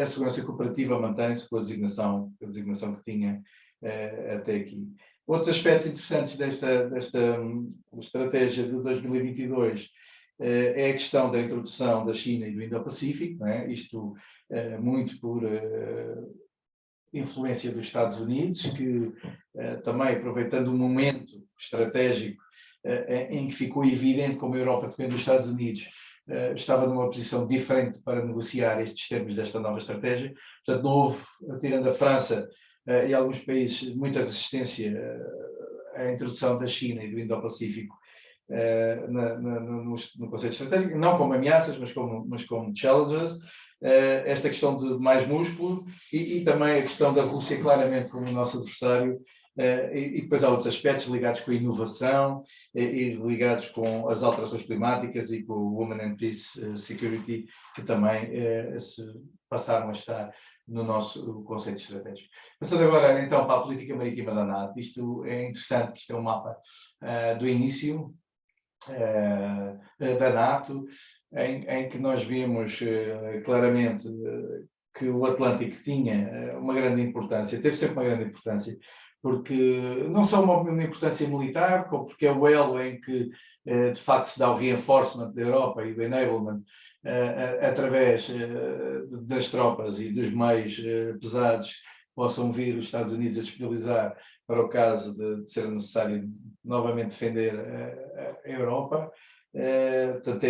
A segurança cooperativa mantém-se com a designação que tinha até aqui. Outros aspectos interessantes desta estratégia de 2022 é a questão da introdução da China e do Indo-Pacífico, não é? Isto muito por influência dos Estados Unidos, que também aproveitando um momento estratégico em que ficou evidente como a Europa depende dos Estados Unidos, estava numa posição diferente para negociar estes termos desta nova estratégia. Portanto, não houve, tirando a França e alguns países, muita resistência à introdução da China e do Indo-Pacífico no conceito estratégico, não como ameaças, mas como challenges. Esta questão de mais músculo e também a questão da Rússia claramente como o nosso adversário, e depois há outros aspectos ligados com a inovação e ligados com as alterações climáticas e com o Women and Peace Security, que também se passaram a estar no nosso conceito estratégico. Passando agora então para a política marítima da NATO, isto é interessante, que isto é um mapa do início da NATO, em que nós vimos claramente que o Atlântico tinha uma grande importância, teve sempre uma grande importância, porque não só uma importância militar, como porque é o elo em que de facto se dá o reinforcement da Europa e o enablement através das tropas e dos meios pesados que possam vir os Estados Unidos a disponibilizar para o caso de ser necessário novamente defender a Europa. Portanto,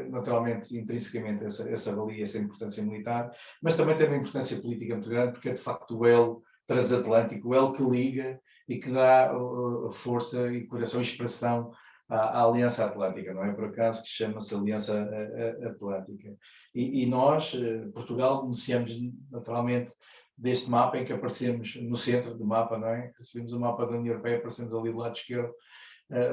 naturalmente, intrinsecamente, essa valia, essa importância militar, mas também tem uma importância política muito grande, porque é de facto o elo transatlântico, o elo que liga e que dá força e coração e expressão à Aliança Atlântica, não é por acaso que chama-se Aliança Atlântica. E nós, Portugal, beneficiamos naturalmente deste mapa em que aparecemos no centro do mapa, não é? Se vimos o mapa da União Europeia, aparecemos ali do lado esquerdo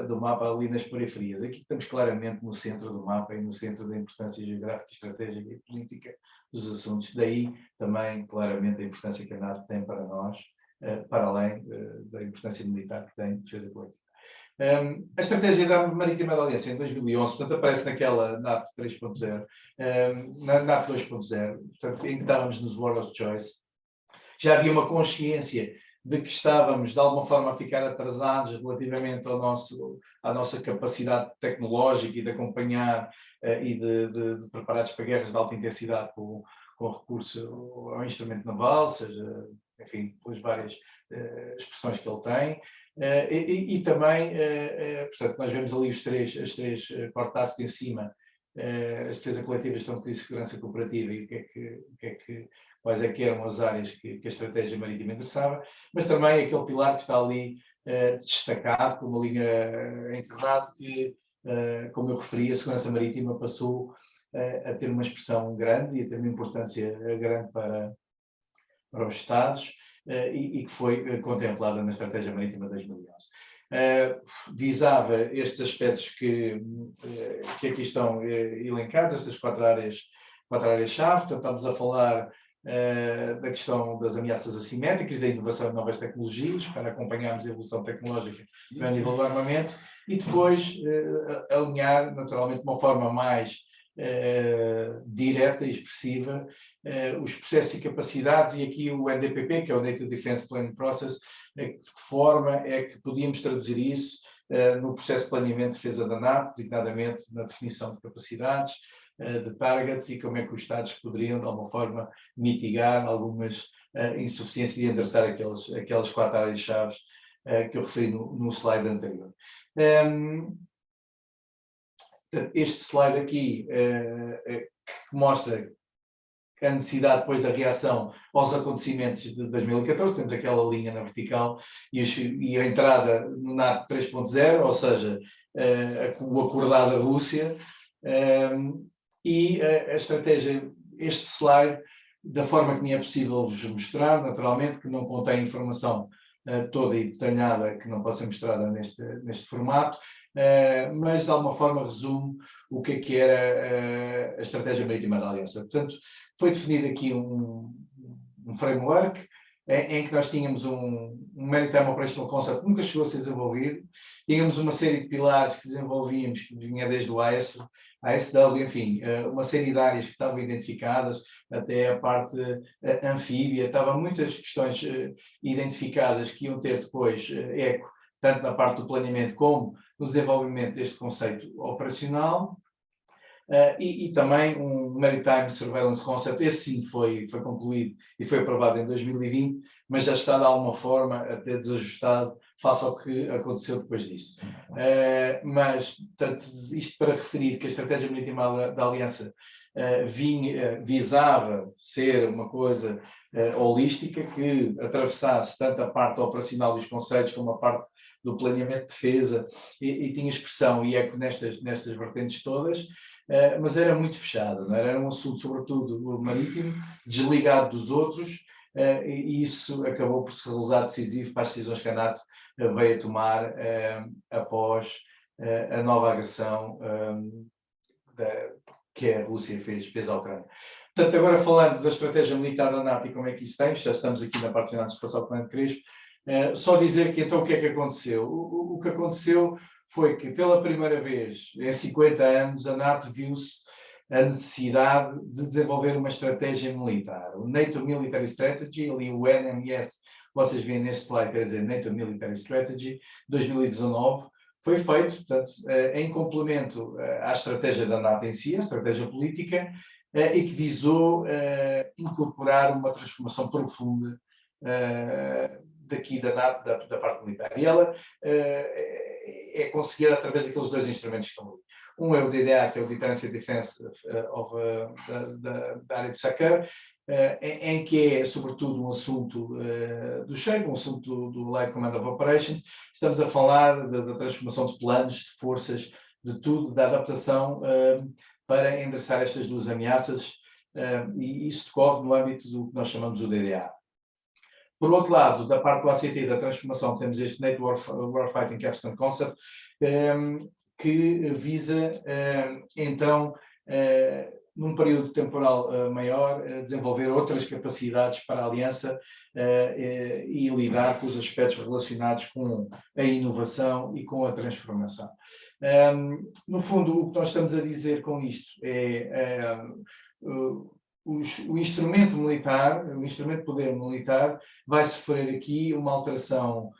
do mapa, ali nas periferias. Aqui estamos claramente no centro do mapa e no centro da importância geográfica, estratégica e política dos assuntos. Daí também, claramente, a importância que a NATO tem para nós, para além da importância militar que tem de defesa coletiva. A estratégia da marítima da Aliança em 2011, portanto, aparece naquela NATO 3.0, na NATO 2.0, portanto, em que estávamos nos Word of Choice. Já havia uma consciência de que estávamos, de alguma forma, a ficar atrasados relativamente à nossa capacidade tecnológica e de acompanhar e de preparados para guerras de alta intensidade com recurso ao instrumento naval, seja, enfim, pelas várias expressões que ele tem. E também, portanto, nós vemos ali as três core tasks em cima, a defesa coletiva, gestão de crise e segurança cooperativa, e quais é que eram as áreas que a estratégia marítima interessava, mas também aquele pilar que está ali destacado, com uma linha encarnada, que, como eu referi, a segurança marítima passou a ter uma expressão grande e a ter uma importância grande para os Estados, e que foi contemplada na Estratégia Marítima 2011. Visava estes aspectos que aqui estão elencados, estas quatro áreas-chave. Portanto, estamos a falar da questão das ameaças assimétricas, da inovação e novas tecnologias, para acompanharmos a evolução tecnológica a nível do armamento, e depois alinhar, naturalmente, de uma forma mais direta e expressiva os processos e capacidades, e aqui o NDPP, que é o Native Defense Planning Process, de que forma é que podíamos traduzir isso no processo de planeamento de defesa da NATO, designadamente na definição de capacidades, de targets, e como é que os Estados poderiam, de alguma forma, mitigar algumas insuficiências e endereçar aquelas quatro áreas-chave que eu referi no slide anterior. Este slide aqui que mostra a necessidade depois da reação aos acontecimentos de 2014, temos aquela linha na vertical e a entrada no NATO 3.0, ou seja, o acordado da Rússia, e a estratégia, este slide, da forma que me é possível vos mostrar, naturalmente, que não contém informação toda e detalhada, que não pode ser mostrada neste formato, mas de alguma forma resume o que era a estratégia marítima da Aliança. Portanto, foi definido aqui um framework em que nós tínhamos um Maritime Operational Concept que nunca chegou a ser desenvolvido, tínhamos uma série de pilares que desenvolvíamos, que vinha desde o ASW, enfim, uma série de áreas que estavam identificadas, até a parte anfíbia, estavam muitas questões identificadas que iam ter depois eco, tanto na parte do planeamento como no desenvolvimento deste conceito operacional. E também um Maritime Surveillance Concept, esse sim foi concluído e foi aprovado em 2020, mas já está de alguma forma até desajustado face ao que aconteceu depois disso. Mas, portanto, isto para referir que a Estratégia Marítima da Aliança visava ser uma coisa holística, que atravessasse tanto a parte operacional dos conceitos como a parte do planeamento de defesa, e tinha expressão e eco nestas vertentes todas. Mas era muito fechada, não era? Era um assunto, sobretudo, marítimo, desligado dos outros, e isso acabou por se revelar decisivo para as decisões que a NATO veio a tomar após a nova agressão que a Rússia fez à Ucrânia. Portanto, agora falando da estratégia militar da NATO e como é que isso tem, já estamos aqui na parte final do Espaço Comando Crespo, só dizer que então o que é que aconteceu? O que aconteceu foi que, pela primeira vez em 50 anos, a NATO viu-se a necessidade de desenvolver uma estratégia militar. O NATO Military Strategy, ali o NMS, vocês veem neste slide, quer dizer, NATO Military Strategy, 2019, foi feito, portanto, em complemento à estratégia da NATO em si, a estratégia política, e que visou incorporar uma transformação profunda daqui da NATO, da parte militar. E ela é conseguida através daqueles dois instrumentos que estão ali. Um é o DDA, que é o Deterrence and Defense da área do SACEUR, em que é, sobretudo, um assunto do SHAPE, um assunto do Light Command of Operations. Estamos a falar da transformação de planos, de forças, de tudo, da adaptação para endereçar estas duas ameaças, e isso decorre no âmbito do que nós chamamos do DDA. Por outro lado, da parte do ACT, da transformação, temos este NATO Warfighting Capstone Concept, que visa, então, num período temporal maior, desenvolver outras capacidades para a Aliança e lidar com os aspectos relacionados com a inovação e com a transformação. No fundo, o que nós estamos a dizer com isto é o instrumento militar, o instrumento de poder militar, vai sofrer aqui uma alteração,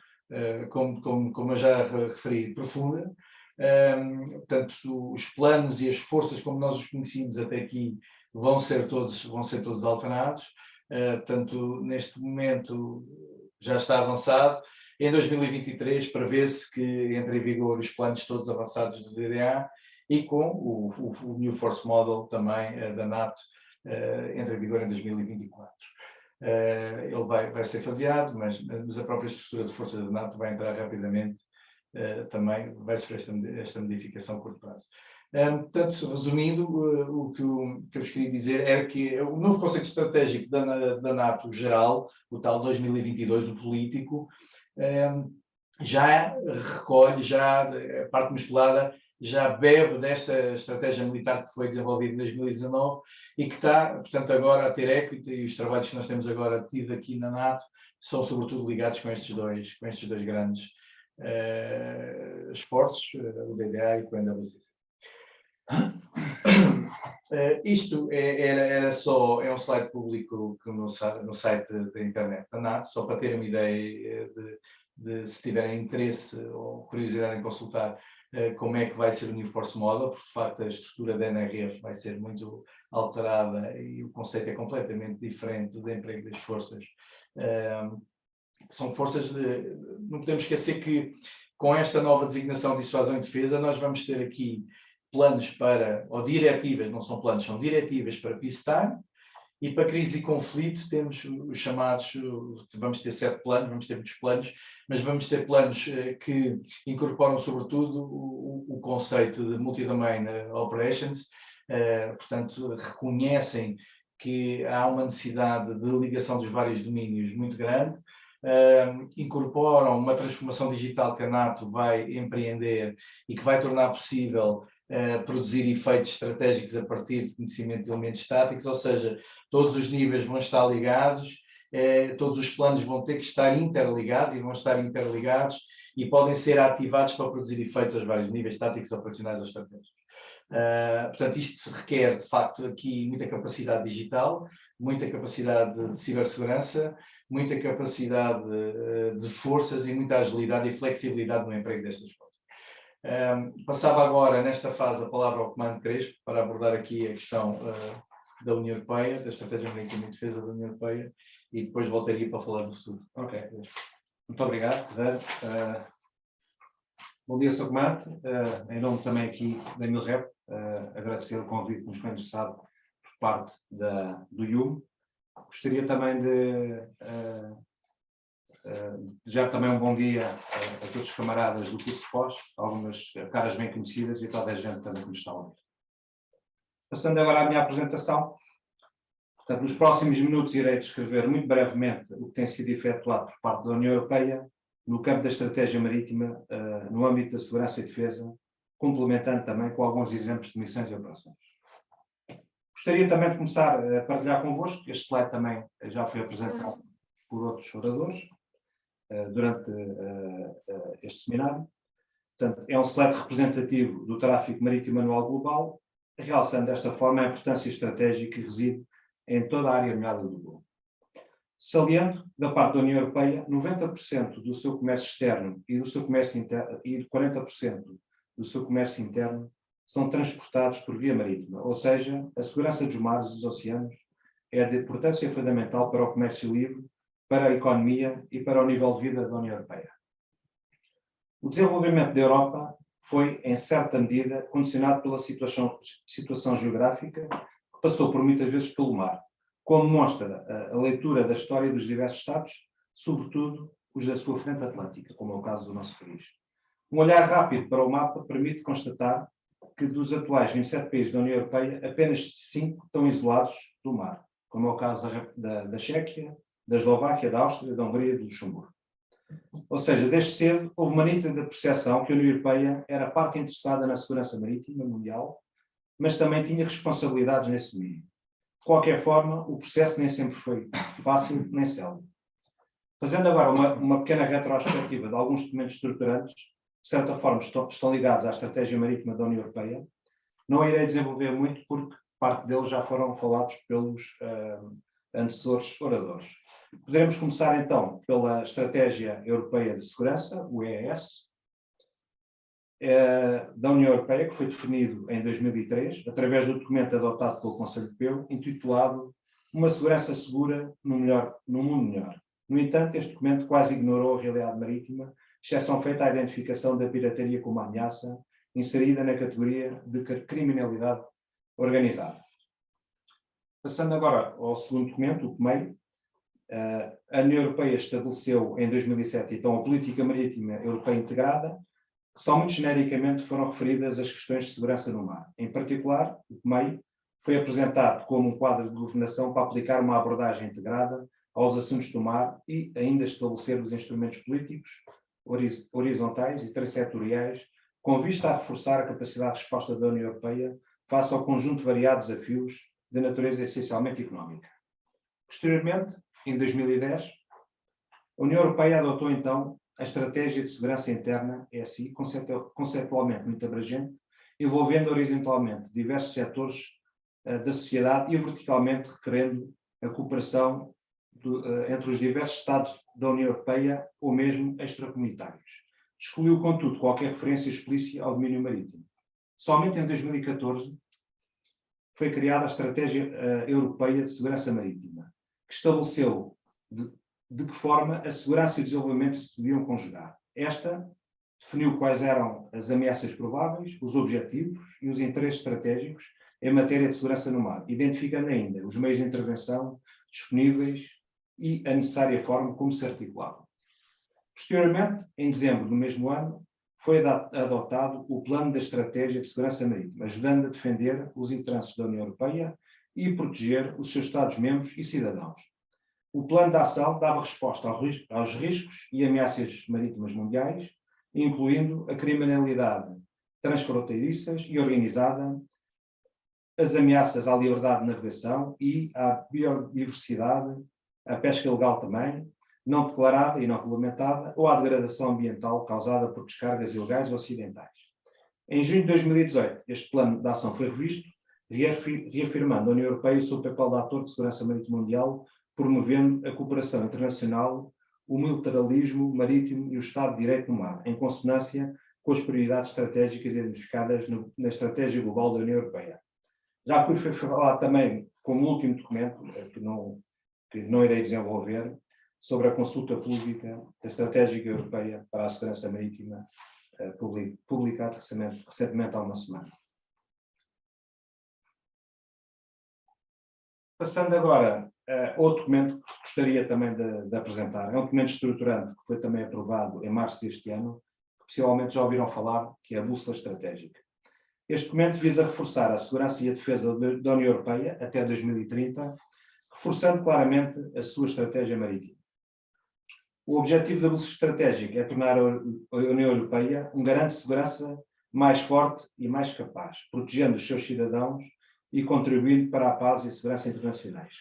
como eu já referi, profunda. Portanto, os planos e as forças como nós os conhecíamos até aqui vão ser todos alterados. Portanto, neste momento já está avançado. Em 2023 prevê-se que entre em vigor os planos todos avançados do DDA e com o New Force Model também da NATO entre em vigor em 2024. Ele vai ser faseado, mas a própria estrutura de forças da NATO vai entrar rapidamente, também vai sofrer esta modificação a curto prazo. Portanto, resumindo, o que eu vos queria dizer era que o novo conceito estratégico da NATO geral, o tal 2022, o político, já recolhe, já a parte musculada já bebe desta estratégia militar que foi desenvolvida em 2019 e que está, portanto, agora a ter eco, e os trabalhos que nós temos agora tido aqui na NATO são sobretudo ligados com estes dois grandes esforços, o DDA e com o NWCC. Isto era só, é um slide público que no site da internet da NATO, só para terem uma ideia de se tiverem interesse ou curiosidade em consultar como é que vai ser o New Force Model, porque de facto a estrutura da NRF vai ser muito alterada e o conceito é completamente diferente do emprego das forças. São forças não podemos esquecer que com esta nova designação de dissuasão e defesa nós vamos ter aqui planos para, ou diretivas, não são planos, são diretivas para peacetime, e para crise e conflito temos os chamados, vamos ter 7 planos, vamos ter muitos planos, mas vamos ter planos que incorporam sobretudo o conceito de multi-domain operations, portanto reconhecem que há uma necessidade de ligação dos vários domínios muito grande, incorporam uma transformação digital que a NATO vai empreender e que vai tornar possível produzir efeitos estratégicos a partir de conhecimento de elementos estáticos, ou seja, todos os níveis vão estar ligados, todos os planos vão ter que estar interligados e podem ser ativados para produzir efeitos aos vários níveis estáticos, operacionais ou estratégicos. Portanto, isto requer, de facto, aqui muita capacidade digital, muita capacidade de cibersegurança, muita capacidade de forças e muita agilidade e flexibilidade no emprego destas forças. Passava agora, nesta fase, a palavra ao Comando Crespo para abordar aqui a questão da União Europeia, da Estratégia Marítima e Defesa da União Europeia, e depois voltaria para falar do futuro. Ok. Muito obrigado. Bom dia, Sr. Comandante. Em nome também aqui da MILREP, agradecer o convite que nos foi endereçado por parte do IUM. Gostaria também de desejar também um bom dia a todos os camaradas do curso pós, algumas caras bem conhecidas e toda a gente também que nos está a ouvir. Passando agora à minha apresentação, portanto, nos próximos minutos irei descrever muito brevemente o que tem sido efetuado por parte da União Europeia no campo da estratégia marítima, no âmbito da segurança e defesa, complementando também com alguns exemplos de missões e operações. Gostaria também de começar a partilhar convosco, este slide também já foi apresentado por outros oradores durante este seminário. Portanto, é um slide representativo do tráfego marítimo anual global, realçando desta forma a importância estratégica que reside em toda a área molhada do globo. Saliento, da parte da União Europeia, 90% do seu comércio externo e do seu comércio interno, e 40% do seu comércio interno são transportados por via marítima, ou seja, a segurança dos mares e dos oceanos é de importância fundamental para o comércio livre, para a economia e para o nível de vida da União Europeia. O desenvolvimento da Europa foi, em certa medida, condicionado pela situação geográfica, que passou por muitas vezes pelo mar, como mostra a leitura da história dos diversos Estados, sobretudo os da sua frente atlântica, como é o caso do nosso país. Um olhar rápido para o mapa permite constatar que dos atuais 27 países da União Europeia, apenas 5 estão isolados do mar, como é o caso da Chequia, da Eslováquia, da Áustria, da Hungria e do Luxemburgo. Ou seja, desde cedo houve uma nítida percepção que a União Europeia era parte interessada na segurança marítima mundial, mas também tinha responsabilidades nesse domínio. De qualquer forma, o processo nem sempre foi fácil nem célebre. Fazendo agora uma pequena retrospectiva de alguns documentos estruturantes, de certa forma estão ligados à estratégia marítima da União Europeia, não irei desenvolver muito porque parte deles já foram falados pelos antecessores oradores. Poderemos começar então pela Estratégia Europeia de Segurança, o EES, da União Europeia, que foi definido em 2003, através do documento adotado pelo Conselho Europeu, intitulado Uma Segurança Segura no Mundo Melhor. No entanto, este documento quase ignorou a realidade marítima, exceção feita à identificação da pirataria como ameaça, inserida na categoria de criminalidade organizada. Passando agora ao segundo documento, o PMEI, a União Europeia estabeleceu em 2007 então a Política Marítima Europeia Integrada, que só muito genericamente foram referidas as questões de segurança no mar. Em particular, o PMEI foi apresentado como um quadro de governação para aplicar uma abordagem integrada aos assuntos do mar e ainda estabelecer os instrumentos políticos horizontais e transsetoriais com vista a reforçar a capacidade de resposta da União Europeia face ao conjunto de variados desafios de natureza essencialmente económica. Posteriormente, em 2010, a União Europeia adotou então a Estratégia de Segurança Interna, ESI, conceptualmente muito abrangente, envolvendo horizontalmente diversos setores da sociedade e verticalmente requerendo a cooperação entre os diversos Estados da União Europeia ou mesmo extracomunitários. Excluiu, contudo, qualquer referência explícita ao domínio marítimo. Somente em 2014 foi criada a Estratégia Europeia de Segurança Marítima, que estabeleceu de que forma a segurança e o desenvolvimento se deviam conjugar. Esta definiu quais eram as ameaças prováveis, os objetivos e os interesses estratégicos em matéria de segurança no mar, identificando ainda os meios de intervenção disponíveis e a necessária forma como se articulavam. Posteriormente, em dezembro do mesmo ano, foi adotado o Plano da Estratégia de Segurança Marítima, ajudando a defender os interesses da União Europeia e proteger os seus Estados-membros e cidadãos. O plano de ação dava resposta aos riscos e ameaças marítimas mundiais, incluindo a criminalidade transfronteiriças e organizada, as ameaças à liberdade de navegação e à biodiversidade, a pesca ilegal também, não declarada e não regulamentada, ou à degradação ambiental causada por descargas ilegais ou acidentais. Em junho de 2018, este plano de ação foi revisto, reafirmando a União Europeia o seu papel de ator de segurança marítima mundial, promovendo a cooperação internacional, o multilateralismo marítimo e o Estado de Direito no mar, em consonância com as prioridades estratégicas identificadas na Estratégia Global da União Europeia. Já que foi falar também, como último documento, que não irei desenvolver, sobre a consulta pública da Estratégia Europeia para a Segurança Marítima, publicado recentemente há uma semana. Passando agora outro documento que gostaria também de apresentar. É um documento estruturante que foi também aprovado em março deste ano, que possivelmente já ouviram falar, que é a Bússola Estratégica. Este documento visa reforçar a segurança e a defesa da União Europeia até 2030, reforçando claramente a sua estratégia marítima. O objetivo da Bússola Estratégica é tornar a União Europeia um garante de segurança mais forte e mais capaz, protegendo os seus cidadãos e contribuindo para a paz e a segurança internacionais,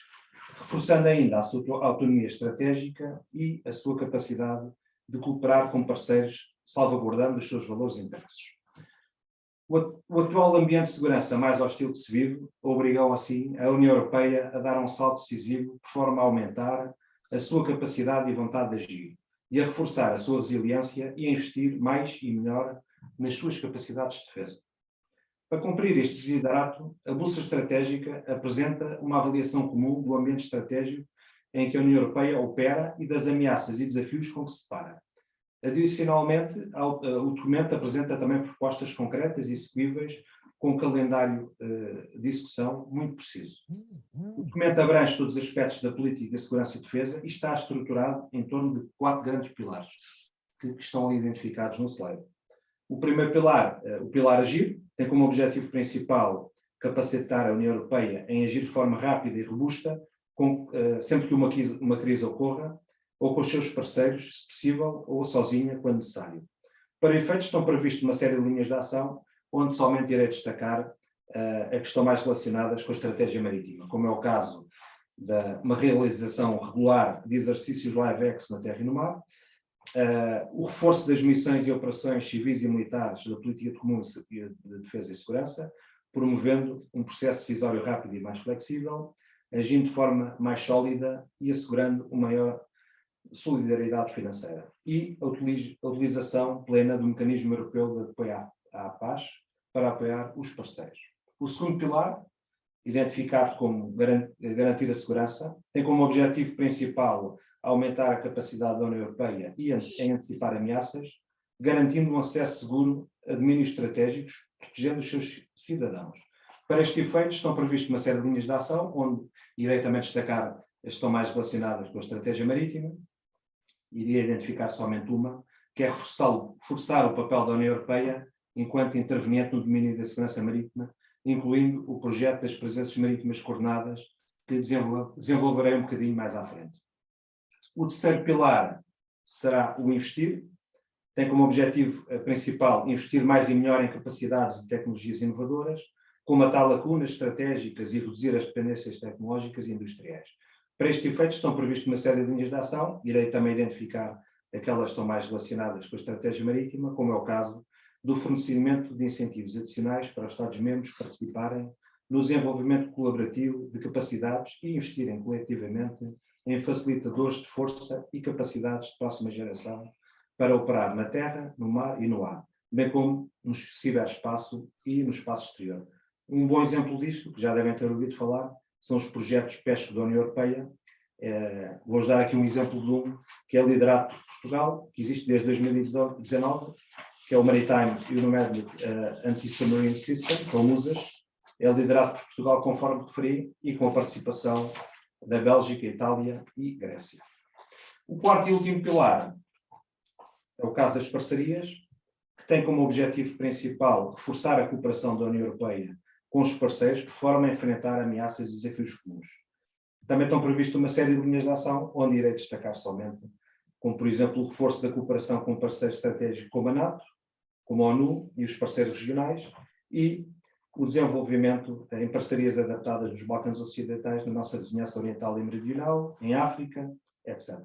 reforçando ainda a sua autonomia estratégica e a sua capacidade de cooperar com parceiros, salvaguardando os seus valores e interesses. O atual ambiente de segurança mais hostil que se vive obrigou, assim, a União Europeia a dar um salto decisivo de forma a aumentar a sua capacidade e vontade de agir e a reforçar a sua resiliência e a investir mais e melhor nas suas capacidades de defesa. Para cumprir este desiderato, a Bússola Estratégica apresenta uma avaliação comum do ambiente estratégico em que a União Europeia opera e das ameaças e desafios com que se depara. Adicionalmente, o documento apresenta também propostas concretas e execuíveis com um calendário de execução muito preciso. O documento abrange todos os aspectos da política de segurança e defesa e está estruturado em torno de 4 grandes pilares que estão ali identificados no slide. O primeiro pilar, o pilar agir, tem como objetivo principal capacitar a União Europeia em agir de forma rápida e robusta sempre que uma crise ocorra, ou com os seus parceiros, se possível, ou sozinha, quando necessário. Para efeitos, estão previstas uma série de linhas de ação, onde somente irei destacar a que estão mais relacionadas com a estratégia marítima, como é o caso de uma realização regular de exercícios live-ex na terra e no mar, o reforço das missões e operações civis e militares da política comum de defesa e segurança, promovendo um processo decisório rápido e mais flexível, agindo de forma mais sólida e assegurando uma maior solidariedade financeira. E a utilização plena do mecanismo europeu de apoio à paz para apoiar os parceiros. O segundo pilar, identificado como garantir a segurança, tem como objetivo principal aumentar a capacidade da União Europeia em antecipar ameaças, garantindo um acesso seguro a domínios estratégicos, protegendo os seus cidadãos. Para este efeito, estão previstas uma série de linhas de ação, onde irei também destacar as que estão mais relacionadas com a estratégia marítima, iria identificar somente uma, que é reforçar o papel da União Europeia enquanto interveniente no domínio da segurança marítima, incluindo o projeto das presenças marítimas coordenadas, que desenvolverei um bocadinho mais à frente. O terceiro pilar será o investir. Tem como objetivo principal investir mais e melhor em capacidades e tecnologias inovadoras, comatar lacunas estratégicas e reduzir as dependências tecnológicas e industriais. Para este efeito estão previstas uma série de linhas de ação, irei também identificar aquelas que estão mais relacionadas com a estratégia marítima, como é o caso do fornecimento de incentivos adicionais para os Estados-membros participarem no desenvolvimento colaborativo de capacidades e investirem coletivamente em facilitadores de força e capacidades de próxima geração para operar na terra, no mar e no ar, bem como no ciberespaço e no espaço exterior. Um bom exemplo disto, que já devem ter ouvido falar, são os projetos PESCO da União Europeia. Vou-vos dar aqui um exemplo de um que é liderado por Portugal, que existe desde 2019, que é o Maritime Nomadic Anti-Submarine System, que é o MUSAS. É liderado por Portugal, conforme referi, e com a participação da Bélgica, Itália e Grécia. O quarto e último pilar é o caso das parcerias, que tem como objetivo principal reforçar a cooperação da União Europeia com os parceiros, de forma a enfrentar ameaças e desafios comuns. Também estão previstas uma série de linhas de ação, onde irei destacar somente, como por exemplo o reforço da cooperação com parceiros estratégicos como a NATO, como a ONU e os parceiros regionais, e o desenvolvimento em parcerias adaptadas nos Balcãs Ocidentais, na nossa vizinhança oriental e meridional, em África, etc.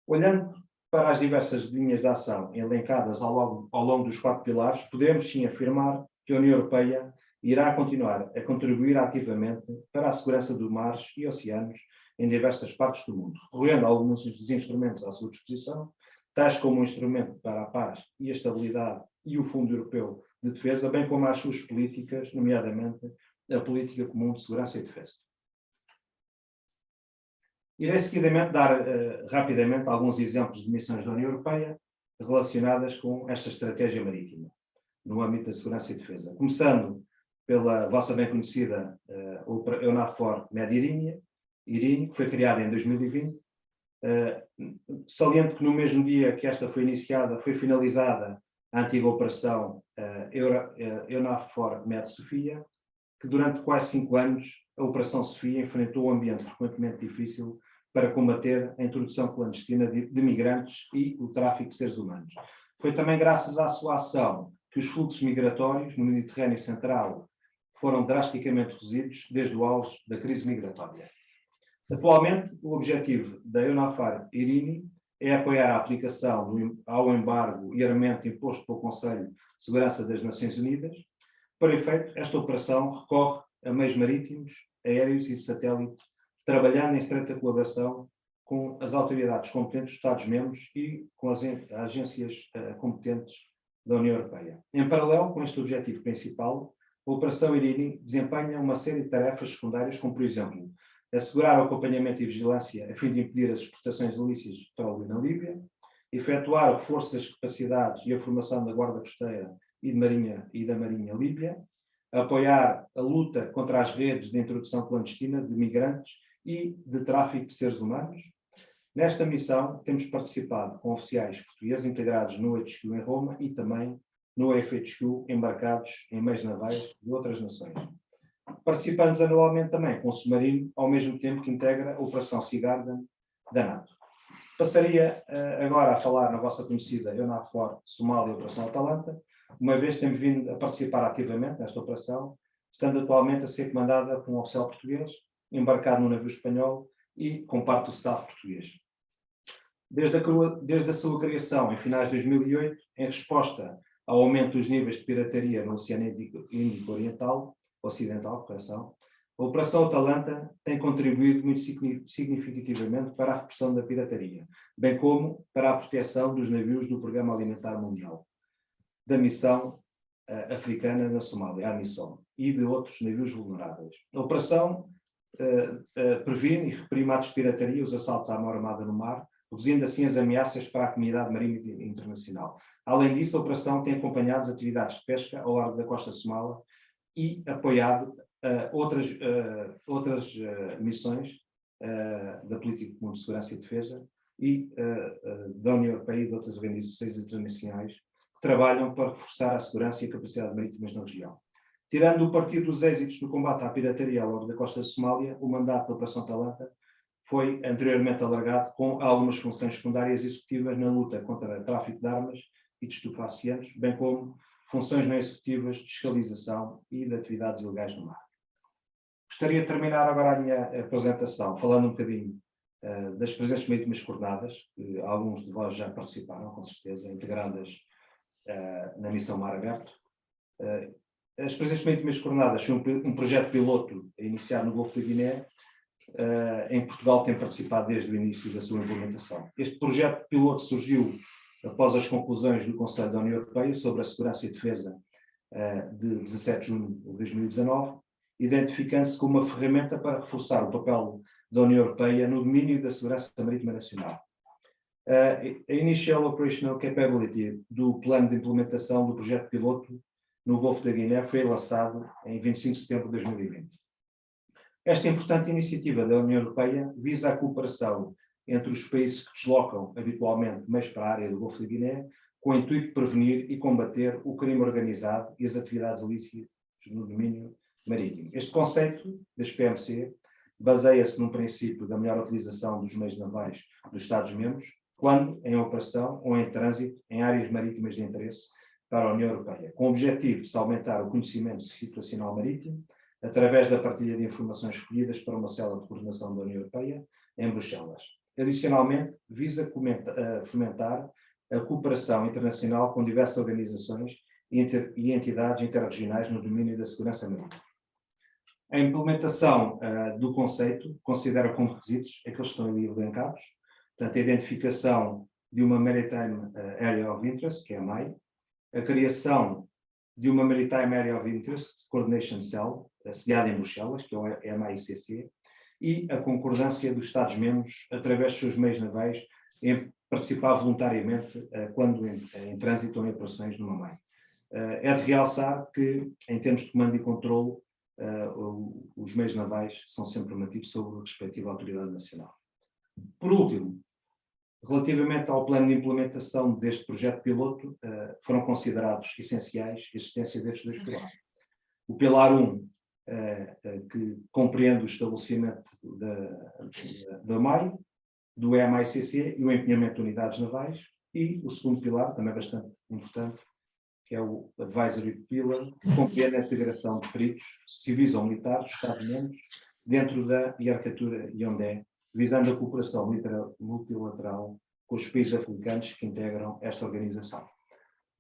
Olhando para as diversas linhas de ação elencadas ao longo dos 4 pilares, podemos sim afirmar que a União Europeia irá continuar a contribuir ativamente para a segurança dos mares e oceanos em diversas partes do mundo, recorrendo a alguns dos instrumentos à sua disposição, tais como o Instrumento para a Paz e a Estabilidade e o Fundo Europeu de Defesa, bem como as suas políticas, nomeadamente a Política Comum de Segurança e Defesa. Irei seguidamente dar rapidamente alguns exemplos de missões da União Europeia relacionadas com esta estratégia marítima, no âmbito da segurança e defesa. Começando pela vossa bem conhecida EUNAVFOR Med Irini, que foi criada em 2020. Saliento que no mesmo dia que esta foi iniciada, foi finalizada a antiga operação EUNAVFOR Med Sofia, que durante quase 5 anos a Operação Sofia enfrentou um ambiente frequentemente difícil para combater a introdução clandestina de migrantes e o tráfico de seres humanos. Foi também graças à sua ação que os fluxos migratórios no Mediterrâneo Central foram drasticamente reduzidos desde o auge da crise migratória. Atualmente, o objetivo da EUNAVFOR Irini é apoiar a aplicação ao embargo e armamento imposto pelo Conselho de Segurança das Nações Unidas. Para efeito, esta operação recorre a meios marítimos, aéreos e de satélite, trabalhando em estreita colaboração com as autoridades competentes dos Estados-membros e com as agências competentes da União Europeia. Em paralelo com este objetivo principal, a Operação Irini desempenha uma série de tarefas secundárias, como, por exemplo, assegurar o acompanhamento e vigilância a fim de impedir as exportações ilícitas de petróleo na Líbia, efetuar o reforço das capacidades e a formação da Guarda Costeira e da Marinha Líbia, apoiar a luta contra as redes de introdução clandestina de migrantes e de tráfico de seres humanos. Nesta missão, temos participado com oficiais portugueses integrados no HQ em Roma e também no FHQ embarcados em meios navais de outras nações. Participamos anualmente também com o submarino, ao mesmo tempo que integra a Operação Sea Garden da NATO. Passaria agora a falar na vossa conhecida EUNAVFOR Somália Operação Atalanta, uma vez temos vindo a participar ativamente nesta operação, estando atualmente a ser comandada por um oficial português, embarcado no navio espanhol e com parte do staff português. Desde a sua criação em finais de 2008, em resposta ao aumento dos níveis de pirataria no Oceano Índico Ocidental, a Operação Atalanta tem contribuído muito significativamente para a repressão da pirataria, bem como para a proteção dos navios do Programa Alimentar Mundial, da Missão Africana na Somália, a AMISOM, e de outros navios vulneráveis. A operação previne e reprime atos de pirataria e os assaltos à mão armada no mar, reduzindo assim as ameaças para a comunidade marítima internacional. Além disso, a operação tem acompanhado as atividades de pesca ao largo da costa somala e apoiado outras missões da Política Comum de Segurança e Defesa e da União Europeia e de outras organizações internacionais que trabalham para reforçar a segurança e a capacidade marítimas na região. Tirando o partido dos êxitos do combate à pirataria ao longo da costa de Somália, o mandato da Operação Atalanta foi anteriormente alargado com algumas funções secundárias executivas na luta contra o tráfico de armas e de estupefacientes, bem como funções não executivas de fiscalização e de atividades ilegais no mar. Gostaria de terminar agora a minha apresentação falando um bocadinho das presenças marítimas coordenadas, que alguns de vós já participaram, com certeza, integradas na missão Mar Aberto. As presenças marítimas coordenadas são um projeto piloto iniciado no Golfo da Guiné. Em Portugal tem participado desde o início da sua implementação. Este projeto piloto surgiu após as conclusões do Conselho da União Europeia sobre a segurança e defesa de 17 de junho de 2019, identificando-se como uma ferramenta para reforçar o papel da União Europeia no domínio da segurança marítima nacional. A Initial Operational Capability do plano de implementação do projeto piloto no Golfo da Guiné foi lançado em 25 de setembro de 2020. Esta importante iniciativa da União Europeia visa a cooperação entre os países que deslocam habitualmente meios para a área do Golfo da Guiné, com o intuito de prevenir e combater o crime organizado e as atividades ilícitas no domínio marítimo. Este conceito das PMC baseia-se num princípio da melhor utilização dos meios navais dos Estados-membros, quando em operação ou em trânsito em áreas marítimas de interesse para a União Europeia, com o objetivo de se aumentar o conhecimento situacional marítimo, através da partilha de informações recolhidas para uma célula de coordenação da União Europeia em Bruxelas. Adicionalmente, visa fomentar a cooperação internacional com diversas organizações e entidades interregionais no domínio da segurança marítima. A implementação do conceito considera como requisitos aqueles que estão ali elencados, portanto, a identificação de uma Maritime Area of Interest, que é a MAI, a criação de uma Maritime Area of Interest Coordination Cell, sediada em Bruxelas, que é a MAICC, e a concordância dos Estados-membros, através dos seus meios navais, em participar voluntariamente quando em trânsito ou em operações numa MAI. É de realçar que, em termos de comando e controle, os meios navais são sempre mantidos sob a respectiva autoridade nacional. Por último, relativamente ao plano de implementação deste projeto piloto, foram considerados essenciais a existência destes dois pilares. O pilar 1, que compreende o estabelecimento da MAI, do MAICC e o empenhamento de unidades navais, e o segundo pilar, também bastante importante, que é o Advisory Pillar, que compreende a integração de peritos civis ou militares dos Estados-membros dentro da Arquitetura IONDE, visando a cooperação multilateral com os países africanos que integram esta organização.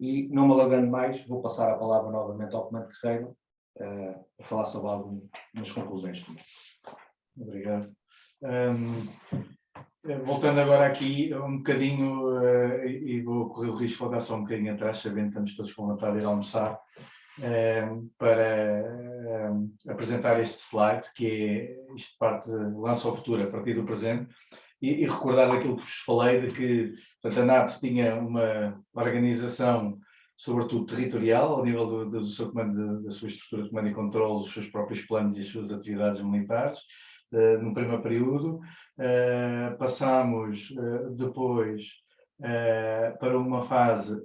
E, não me alongando mais, vou passar a palavra novamente ao Comandante Guerreiro para falar sobre algumas conclusões. Obrigado. Voltando agora aqui um bocadinho, e vou correr o risco de voltar só um bocadinho atrás, sabendo que estamos todos com vontade de ir almoçar, para apresentar este slide, que é isto parte lança ao futuro a partir do presente, e recordar aquilo que vos falei, de que portanto, a NATO tinha uma organização, sobretudo territorial, ao nível do seu comando, da sua estrutura de comando e controle, dos seus próprios planos e as suas atividades militares, no primeiro período. Passámos depois para uma fase,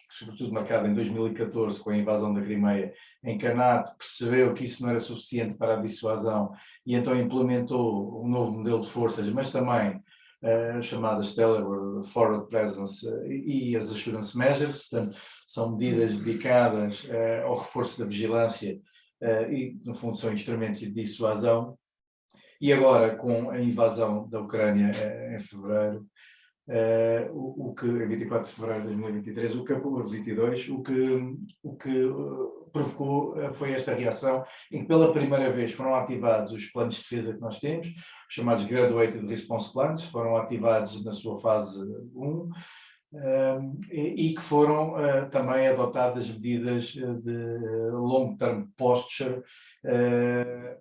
sobretudo marcada em 2014, com a invasão da Crimeia, em que a NATO percebeu que isso não era suficiente para a dissuasão e então implementou um novo modelo de forças, mas também chamadas Stellar Forward Presence e as Assurance Measures, portanto, são medidas dedicadas ao reforço da vigilância e, no fundo, são instrumentos de dissuasão. E agora, com a invasão da Ucrânia em fevereiro, em 24 de fevereiro de 2023, o que provocou foi esta reação, em que pela primeira vez foram ativados os planos de defesa que nós temos, os chamados Graduated Response Plans, foram ativados na sua fase 1, e que foram também adotadas medidas de long-term posture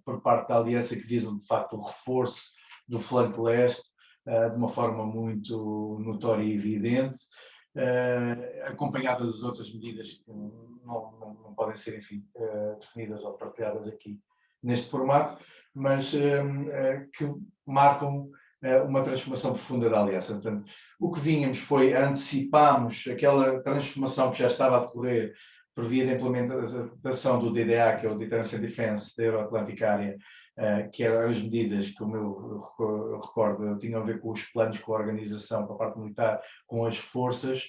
por parte da Aliança, que visam de facto o reforço do flanco leste de uma forma muito notória e evidente, acompanhada das outras medidas que não podem ser, enfim, definidas ou partilhadas aqui neste formato, mas que marcam uma transformação profunda da aliança. Portanto, o que vínhamos foi anteciparmos aquela transformação que já estava a decorrer por via da implementação do DDA, que é o Deterrence and Defense da Euro-Atlântica Área, que eram as medidas que, como eu recordo, tinham a ver com os planos, com a organização, com a parte militar, com as forças.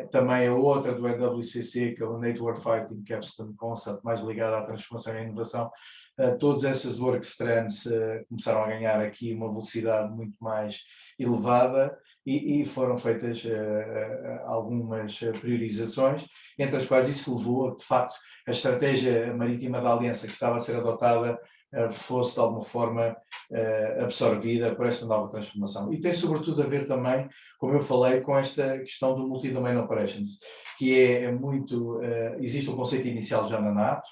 Também a outra do NWCC, que é o Network Fighting Capstone Concept, mais ligada à transformação e à inovação. Todas essas work strands começaram a ganhar aqui uma velocidade muito mais elevada e foram feitas algumas priorizações, entre as quais isso levou, de facto, a estratégia marítima da Aliança que estava a ser adotada fosse de alguma forma absorvida por esta nova transformação. E tem sobretudo a ver também, como eu falei, com esta questão do Multi-Domain Operations, que é muito... existe um conceito inicial já na NATO,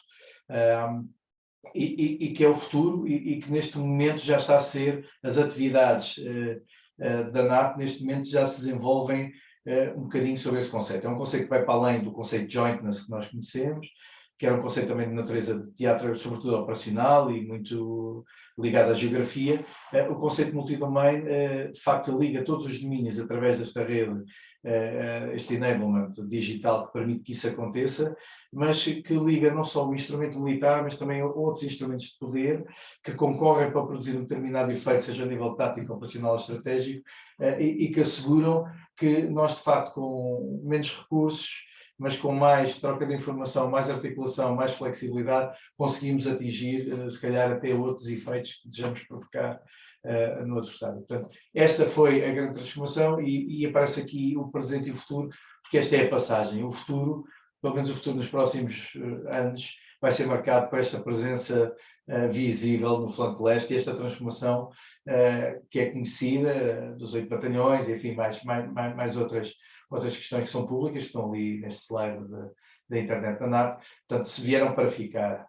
e que é o futuro e que neste momento já está a ser, as atividades da NATO neste momento já se desenvolvem um bocadinho sobre esse conceito. É um conceito que vai para além do conceito de jointness que nós conhecemos, que era um conceito também de natureza de teatro, sobretudo operacional e muito ligado à geografia. O conceito de multi-domain, de facto, liga todos os domínios através desta rede, este enablement digital que permite que isso aconteça, mas que liga não só o instrumento militar, mas também outros instrumentos de poder que concorrem para produzir um determinado efeito, seja a nível tático, operacional ou estratégico, e que asseguram que nós, de facto, com menos recursos, mas com mais troca de informação, mais articulação, mais flexibilidade, conseguimos atingir, se calhar, até outros efeitos que desejamos provocar no adversário. Portanto, esta foi a grande transformação e aparece aqui o presente e o futuro, porque esta é a passagem. O futuro, pelo menos o futuro nos próximos anos, vai ser marcado por esta presença visível no flanco leste e esta transformação que é conhecida dos 8 batalhões, enfim, mais outras questões que são públicas, que estão ali neste slide da internet da NATO, portanto, se vieram para ficar.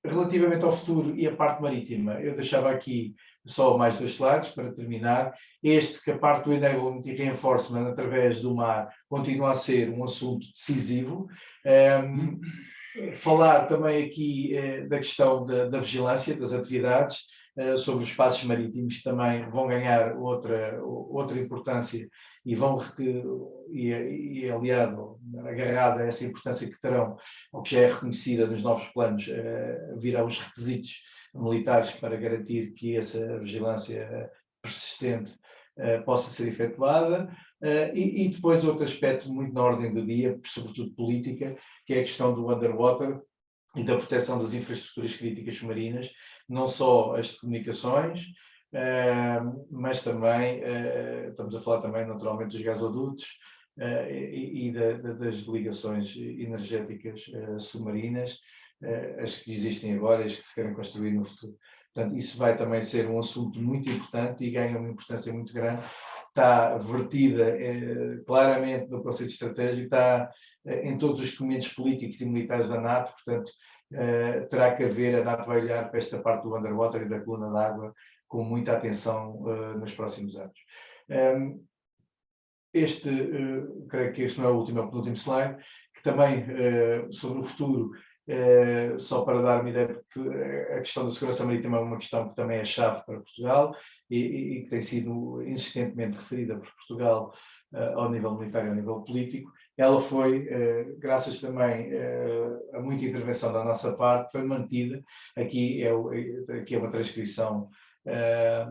Relativamente ao futuro e a parte marítima, eu deixava aqui só mais 2 slides para terminar. Este, que a parte do enablement e reinforcement através do mar continua a ser um assunto decisivo. Falar também aqui da questão da vigilância das atividades, sobre os espaços marítimos, que também vão ganhar outra importância e vão, aliado, agarrado a essa importância que terão, ou que já é reconhecida nos novos planos, virão os requisitos militares para garantir que essa vigilância persistente possa ser efetuada. E depois outro aspecto muito na ordem do dia, sobretudo política, que é a questão do underwater e da proteção das infraestruturas críticas submarinas, não só as de comunicações, mas também, estamos a falar também naturalmente dos gasodutos e das ligações energéticas submarinas, as que existem agora e as que se querem construir no futuro. Portanto, isso vai também ser um assunto muito importante e ganha uma importância muito grande. Está vertida claramente no conceito estratégico, está em todos os documentos políticos e militares da NATO, portanto, terá que haver, a NATO vai olhar para esta parte do underwater e da coluna d'água com muita atenção nos próximos anos. Creio que este não é o último, é o penúltimo slide, que também, sobre o futuro, só para dar uma ideia, porque a questão da segurança marítima é uma questão que também é chave para Portugal e que tem sido insistentemente referida por Portugal ao nível militar e ao nível político. Ela foi, graças também a muita intervenção da nossa parte, foi mantida. Aqui é uma transcrição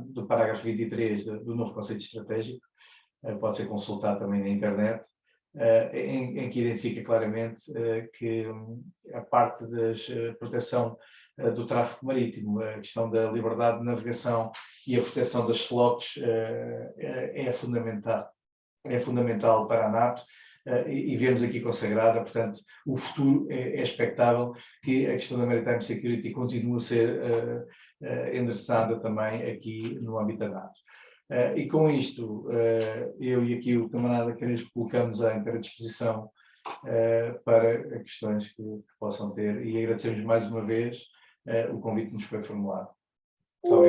do parágrafo 23 do novo conceito estratégico, pode ser consultado também na internet, em que identifica claramente que a parte da proteção do tráfego marítimo, a questão da liberdade de navegação e a proteção das flotes é fundamental para a NATO, e vemos aqui consagrada, portanto, o futuro é expectável que a questão da Maritime Security continue a ser endereçada também aqui no âmbito da NATO. E com isto, eu e aqui o camarada Crespo colocamos à inteira disposição para questões que possam ter, e agradecemos mais uma vez o convite que nos foi formulado.